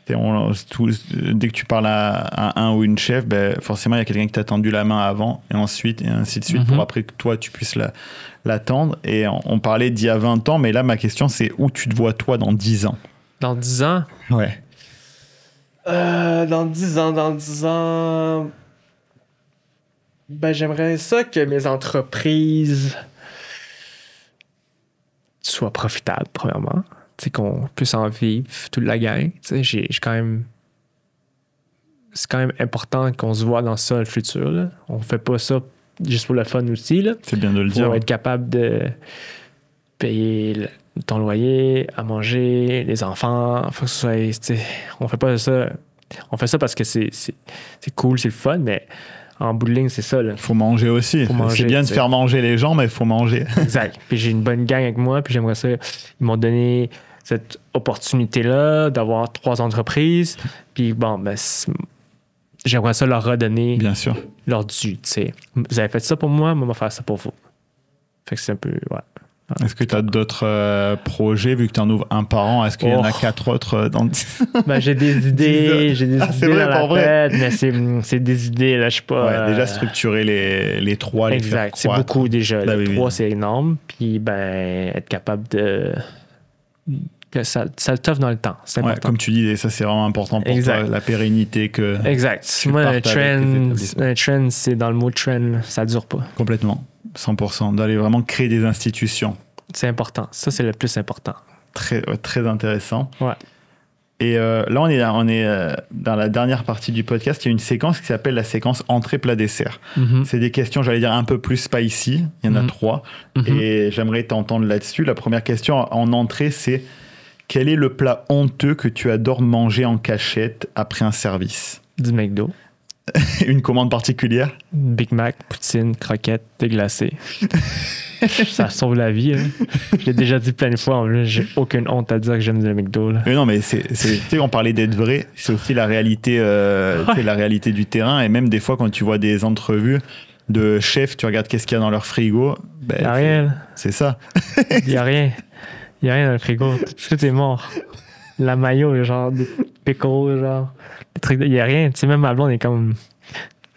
dès que tu parles à un ou une chef, forcément, il y a quelqu'un qui t'a tendu la main avant et ensuite, et ainsi de suite, pour après que toi, tu puisses l'attendre. Et on parlait d'il y a 20 ans, mais là, ma question, c'est où tu te vois, toi, dans 10 ans? Dans 10 ans? Ouais. Dans 10 ans... j'aimerais ça que mes entreprises soient profitables, premièrement. Tu sais, qu'on puisse en vivre toute la gang. Tu sais, j'ai quand même... C'est quand même important qu'on se voit dans ça, le futur. Là. On fait pas ça juste pour le fun aussi. Là. C'est bien de le dire. Pour être capable de payer ton loyer, à manger, les enfants. Faut que ce soit... On fait pas ça... On fait ça parce que c'est cool, c'est le fun, mais en bout de ligne, c'est ça. Il faut manger aussi. C'est bien de faire manger les gens, mais il faut manger. Exact. Puis j'ai une bonne gang avec moi, puis j'aimerais ça. Ils m'ont donné cette opportunité-là d'avoir 3 entreprises. Puis j'aimerais ça leur redonner bien sûr leur dû. T'sais. Vous avez fait ça pour moi, moi, je vais faire ça pour vous. Fait que c'est un peu... Ouais. Est-ce que tu as d'autres projets, vu que tu en ouvres un par an? Est-ce qu'il y en a 4 autres dans... J'ai des idées, idées dans la tête, mais c'est des idées, là, je sais pas... déjà structurer les 3, les faire exact, c'est beaucoup déjà. Les 3, c'est énorme. Puis, être capable de... que ça le t'offre dans le temps, c'est important. Comme tu dis, ça, c'est vraiment important pour toi, la pérennité que... Exact. Moi, un trend, c'est dans le mot trend, ça dure pas. Complètement. 100%, d'aller vraiment créer des institutions. C'est important. Ça, c'est le plus important. Très, très intéressant. Ouais. Et là, on est dans la dernière partie du podcast. Il y a une séquence qui s'appelle la séquence entrée-plat-dessert. C'est des questions, j'allais dire, un peu plus spicy. Il y en a 3. Et j'aimerais t'entendre là-dessus. La première question en entrée, c'est quel est le plat honteux que tu adores manger en cachette après un service? Du McDo. Une commande particulière? Big Mac, poutine, croquette, déglacée. Ça sauve la vie. Hein. Je l'ai déjà dit plein de fois. En plus, j'ai aucune honte à dire que j'aime le McDo. Là. Mais non, mais tu sais, on parlait d'être vrai. C'est aussi la réalité, la réalité du terrain. Et même des fois, quand tu vois des entrevues, de chefs, tu regardes qu'est-ce qu'il y a dans leur frigo. Il n'y a rien. C'est ça. Il n'y a rien. Il n'y a rien dans le frigo. Tout est mort. La mayo, genre, des pickles, genre, des trucs. Il n'y a rien. Tu sais, même ma blonde est comme.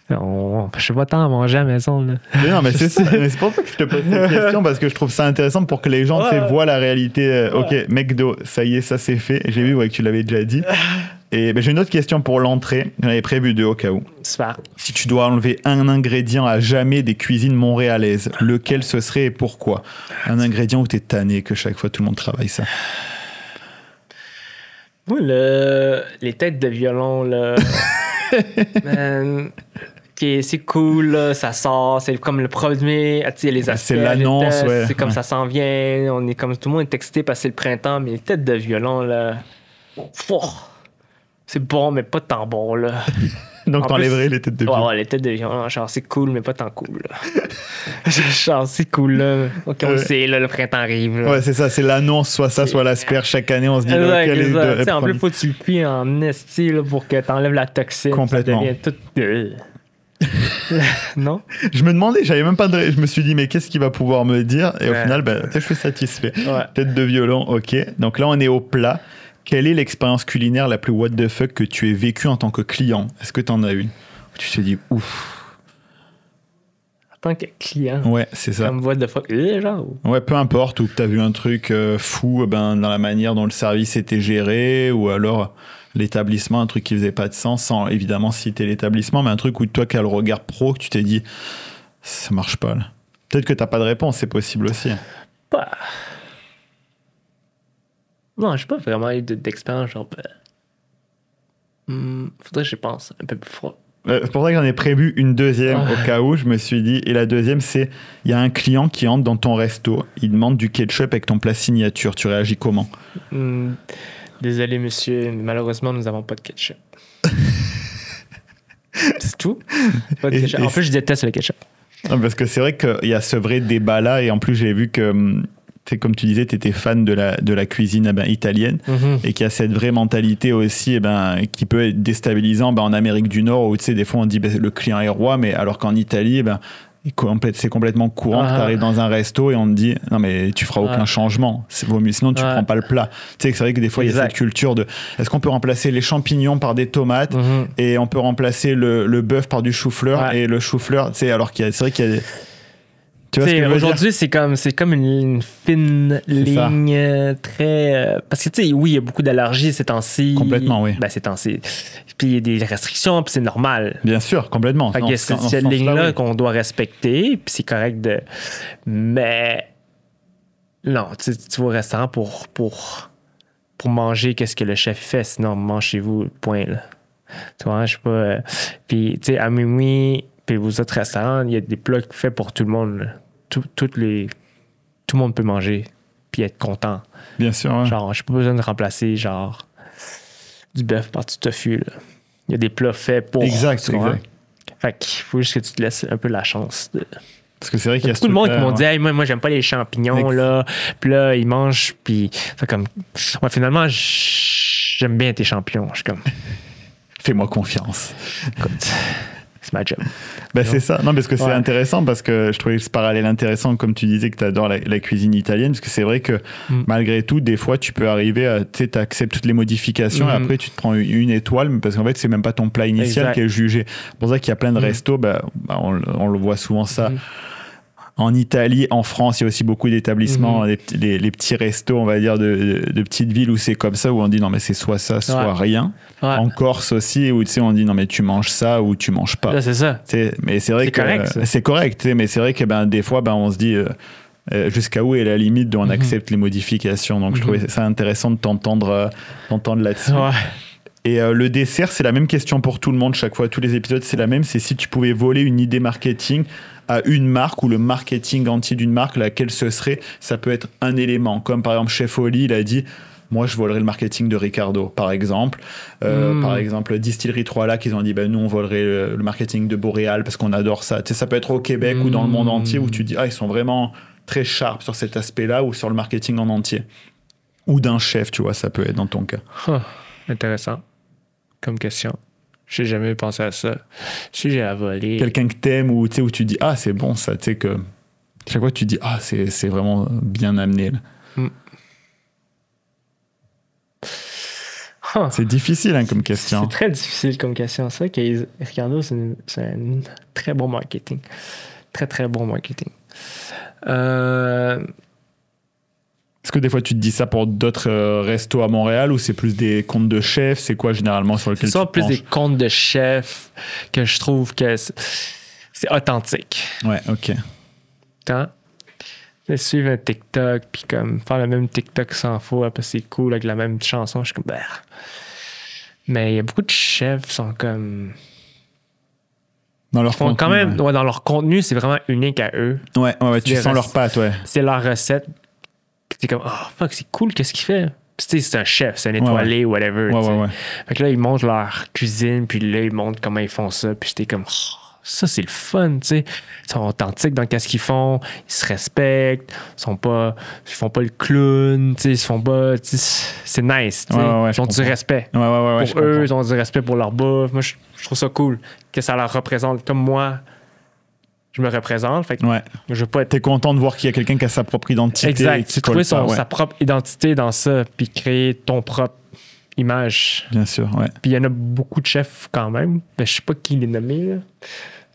Je sais pas tant à manger à la maison. Là. Mais non, mais c'est ça. Mais c'est pour ça que je te pose cette question, parce que je trouve ça intéressant pour que les gens voient la réalité. Ok, McDo, ça y est, ça c'est fait. J'ai vu que tu l'avais déjà dit. Et j'ai une autre question pour l'entrée. J'en avais prévu deux au cas où. Super. Si tu dois enlever un ingrédient à jamais des cuisines montréalaises, lequel ce serait et pourquoi? Un ingrédient où t'es tanné que chaque fois tout le monde travaille ça. Moi, les têtes de violon, là. Man, c'est cool, là, ça sort, c'est comme le premier, tu sais, les aspects, c'est l'annonce, ouais. C'est comme ça s'en vient, on est comme tout le monde est excité parce que c'est le printemps, mais les têtes de violon, là, c'est bon, mais pas tant bon, là. Donc t'enlèverais les têtes de violon. Ouais, les têtes de violon, genre c'est cool, mais pas tant cool, là. Genre c'est cool, là. Ok, on sait, là, le printemps arrive. Là. Ouais, c'est ça, c'est l'annonce, soit ça, soit l'asperge. Chaque année, on se dit, lequel est de... En plus, faut que tu le cuis en esti, là, pour que t'enlèves la toxine. Complètement. Ça devient tout... Non? Je me demandais, j'avais même pas de... Je me suis dit, mais qu'est-ce qu'il va pouvoir me dire? Et au final, je suis satisfait. Ouais. Tête de violon, ok. Donc là, on est au plat. Quelle est l'expérience culinaire la plus what the fuck que tu aies vécue en tant que client? Est-ce que tu en as une? Tu te dis, ouf. En tant que client? Ouais, c'est ça. Comme what the fuck, genre? Ouais, peu importe, ou tu as vu un truc fou dans la manière dont le service était géré, ou alors l'établissement, un truc qui faisait pas de sens, sans évidemment citer l'établissement, mais un truc où toi qui as le regard pro, que tu t'es dit, ça marche pas là. Peut-être que t'as pas de réponse, c'est possible aussi. Bah... Non, j'ai pas vraiment eu d'expérience, genre... faudrait que je pense un peu plus froid. C'est pour ça que j'en ai prévu une deuxième au cas où, je me suis dit. Et la deuxième, c'est, il y a un client qui entre dans ton resto, il demande du ketchup avec ton plat signature. Tu réagis comment? Désolé, monsieur, mais malheureusement, nous n'avons pas de ketchup. C'est tout? Pas de ketchup. En plus, je déteste le ketchup. Non, parce que c'est vrai qu'il y a ce vrai débat-là, et en plus, j'ai vu que... comme tu disais, tu étais fan de la cuisine italienne et qu'il y a cette vraie mentalité aussi qui peut être déstabilisant en Amérique du Nord où des fois on dit le client est roi, mais alors qu'en Italie, c'est complètement courant que tu arrives dans un resto et on te dit non mais tu feras aucun changement, c'est vaut mieux, sinon tu prends pas le plat. C'est vrai que des fois il y a cette culture de est-ce qu'on peut remplacer les champignons par des tomates et on peut remplacer le bœuf par du chou-fleur et le chou-fleur, alors c'est vrai qu'il y a tu vois ce que je veux aujourd'hui, c'est comme une fine ligne très... parce que, tu sais, oui, il y a beaucoup d'allergies ces temps-ci. Complètement, oui. Ces temps-ci. Puis il y a des restrictions, puis c'est normal. Bien sûr, complètement. Fait que c'est cette ligne-là qu'on doit respecter, puis c'est correct de... Mais... Non, tu vas au restaurant pour manger qu'est-ce que le chef fait, sinon mange chez vous, point, là. Tu vois, je sais pas... puis, tu sais, à minuit... Puis aux autres restaurants, il y a des plats faits pour tout le monde. Tout le monde peut manger puis être content. Bien sûr. Ouais. Genre, j'ai pas besoin de remplacer genre du bœuf par du tofu. Là. Il y a des plats faits pour. Exact. Fait qu'il faut juste que tu te laisses un peu la chance de. Parce que c'est vrai qu'il y a beaucoup de monde qui m'ont dit hey, moi j'aime pas les champignons là. Puis là ils mangent puis fait comme finalement j'aime bien tes champignons. Je suis comme fais-moi confiance. Écoute. C'est ma job. C'est ça. Non, parce que c'est intéressant, parce que je trouvais ce parallèle intéressant, comme tu disais que tu adores la cuisine italienne, parce que c'est vrai que malgré tout, des fois, tu peux arriver à, tu acceptes toutes les modifications et après, tu te prends une étoile, parce qu'en fait, c'est même pas ton plat initial qui est jugé. C'est pour ça qu'il y a plein de restos, on le voit souvent ça. En Italie, en France, il y a aussi beaucoup d'établissements, les petits restos, on va dire, de petites villes où c'est comme ça, où on dit non, mais c'est soit ça, soit rien. Ouais. En Corse aussi, où on dit non, mais tu manges ça ou tu manges pas. Là, c'est ça. Mais c'est vrai que c'est correct, mais c'est vrai que des fois, on se dit jusqu'à où est la limite d'où on accepte les modifications. Donc, je trouvais ça intéressant de t'entendre là-dessus. Ouais. Et le dessert, c'est la même question pour tout le monde chaque fois. Tous les épisodes, c'est la même. C'est si tu pouvais voler une idée marketing à une marque ou le marketing entier d'une marque, laquelle ce serait? Ça peut être un élément. Comme par exemple, Chef Oli, il a dit moi, je volerais le marketing de Ricardo, par exemple. Par exemple, Distillerie Trois Lacs, ils ont dit nous, on volerait le marketing de Boréal parce qu'on adore ça. Ça peut être au Québec ou dans le monde entier où tu dis ils sont vraiment très sharp sur cet aspect-là ou sur le marketing en entier. Ou d'un chef, tu vois, ça peut être dans ton cas. Intéressant comme question. J'ai jamais pensé à ça. Si j'ai à voler. Quelqu'un que t'aimes ou tu sais, où tu dis ah c'est bon ça, tu sais que chaque fois tu dis ah c'est vraiment bien amené là. C'est difficile hein, comme question. C'est très difficile comme question. C'est vrai que Ricardo, c'est un très bon marketing. Très, très bon marketing. Est-ce que des fois tu te dis ça pour d'autres restos à Montréal ou c'est plus des comptes de chefs? C'est quoi généralement sur lequel tu te penches? C'est plus des comptes de chefs que je trouve que c'est authentique. Ouais, ok. Suivre un TikTok puis comme faire le même TikTok sans faux, après c'est cool avec la même chanson, je suis comme bah. Mais il y a beaucoup de chefs qui sont comme dans leur contenu, quand même dans leur contenu, c'est vraiment unique à eux. Ouais, tu sens leur patte, ouais. C'est leur recette. C'est comme oh fuck, c'est cool, qu'est-ce qu'il fait? Puis, c'est un chef, c'est un étoilé, whatever. Ouais. Fait que là, ils montrent leur cuisine, puis là, ils montrent comment ils font ça, puis j'étais comme ça, c'est le fun, tu sais. Ils sont authentiques dans ce qu'ils font, ils se respectent, ils font pas le clown, tu sais, ils se font pas, c'est nice, tu sais. Ils ont du respect. Pour eux, ils ont du respect pour leur bouffe. Moi, je trouve ça cool que ça leur représente comme moi. Je me représente, fait que je veux pas être... T'es content de voir qu'il y a quelqu'un qui a sa propre identité. Exact, tu trouves sa propre identité dans ça, puis créer ton propre image. Bien sûr, ouais. Puis il y en a beaucoup de chefs quand même. Ben, je sais pas qui les nommer, là,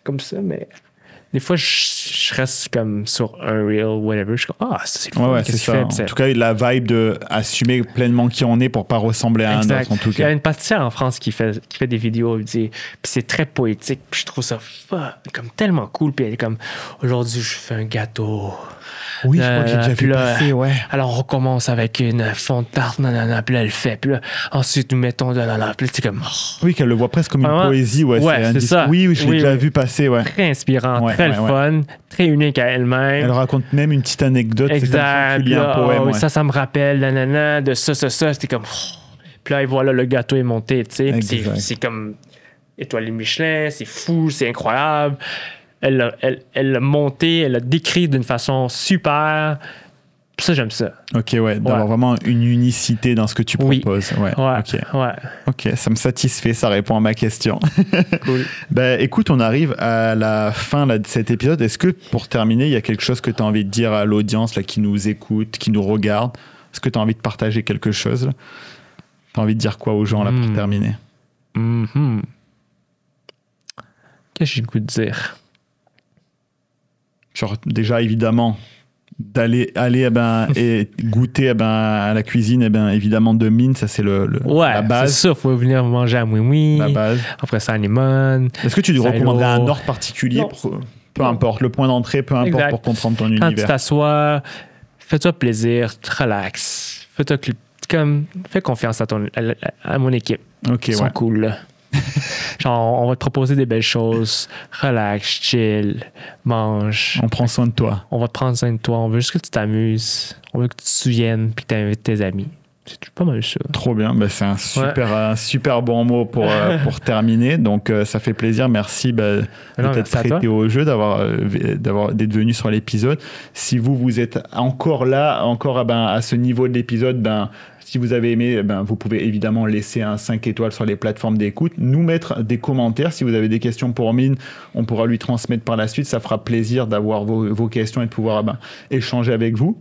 comme ça, mais des fois, je reste comme sur un reel, whatever. Je suis comme, ça, c'est le fun. C'est ça. En tout cas, la vibe de assumer pleinement qui on est pour pas ressembler à un autre, en tout cas. Il y a une pâtissière en France qui fait des vidéos, puis c'est très poétique, puis je trouve ça comme tellement cool. Puis elle est comme, aujourd'hui, je fais un gâteau. Oui, je crois que j'ai déjà vu passer, ouais. Alors, on recommence avec une fond de tarte, nanana, puis là, elle fait. Puis là, ensuite, nous mettons de la puis c'est comme... Oui, qu'elle le voit presque comme une poésie, ouais. C'est ça. Oui, je l'ai déjà vu passer, ouais. Très inspirant, très fun, très unique à elle-même. Elle raconte même une petite anecdote. Exact. Puis là, un poème, ça me rappelle, nanana, de ça. C'était comme... Puis là, et voilà, le gâteau est monté, tu sais. C'est comme étoilé Michelin, c'est fou, c'est incroyable. Elle l'a monté, elle l'a décrit d'une façon super. Ça, j'aime ça. Ok, d'avoir vraiment une unicité dans ce que tu proposes. Ok, ça me satisfait, ça répond à ma question. Cool. Ben, écoute, on arrive à la fin là, de cet épisode. Est-ce que, pour terminer, il y a quelque chose que tu as envie de dire à l'audience là, qui nous écoute, qui nous regarde? Est-ce que tu as envie de partager quelque chose? Tu as envie de dire quoi aux gens là, pour terminer? Qu'est-ce que j'ai le goût de dire? Genre, déjà, évidemment, d'aller et goûter à la cuisine, évidemment, de Mine, ça, c'est la base. C'est ça, il faut venir manger à Mouimoui. La base. Après ça, à Limon. Est-ce que tu lui recommanderais un ordre particulier? Peu importe, le point d'entrée, peu importe, pour comprendre ton univers. Quand tu t'assois, fais-toi plaisir, relax. Fais confiance à mon équipe. Ok, Ils sont cool, là. Genre, on va te proposer des belles choses. Relax, chill, mange. On prend soin de toi. On va te prendre soin de toi. On veut juste que tu t'amuses. On veut que tu te souviennes puis que tu invites tes amis. C'est pas mal ça. Trop bien. Ben, c'est un super bon mot pour terminer. Donc, ça fait plaisir. Merci de t'être prêté au jeu, d'être venu sur l'épisode. Si vous êtes encore là, à ce niveau de l'épisode, si vous avez aimé, vous pouvez évidemment laisser un 5 étoiles sur les plateformes d'écoute, nous mettre des commentaires. Si vous avez des questions pour Mine, on pourra lui transmettre par la suite. Ça fera plaisir d'avoir vos questions et de pouvoir échanger avec vous.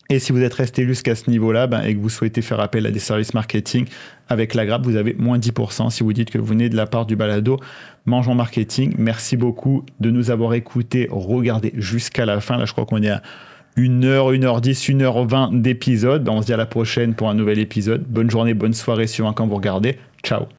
Et si vous êtes resté jusqu'à ce niveau-là et que vous souhaitez faire appel à des services marketing avec la Grappe, vous avez moins 10% si vous dites que vous venez de la part du balado Mangeons Marketing. Merci beaucoup de nous avoir écoutés, regardez jusqu'à la fin. Là, je crois qu'on est à 1h, 1h10, 1h20 d'épisode. On se dit à la prochaine pour un nouvel épisode. Bonne journée, bonne soirée suivant quand vous regardez. Ciao.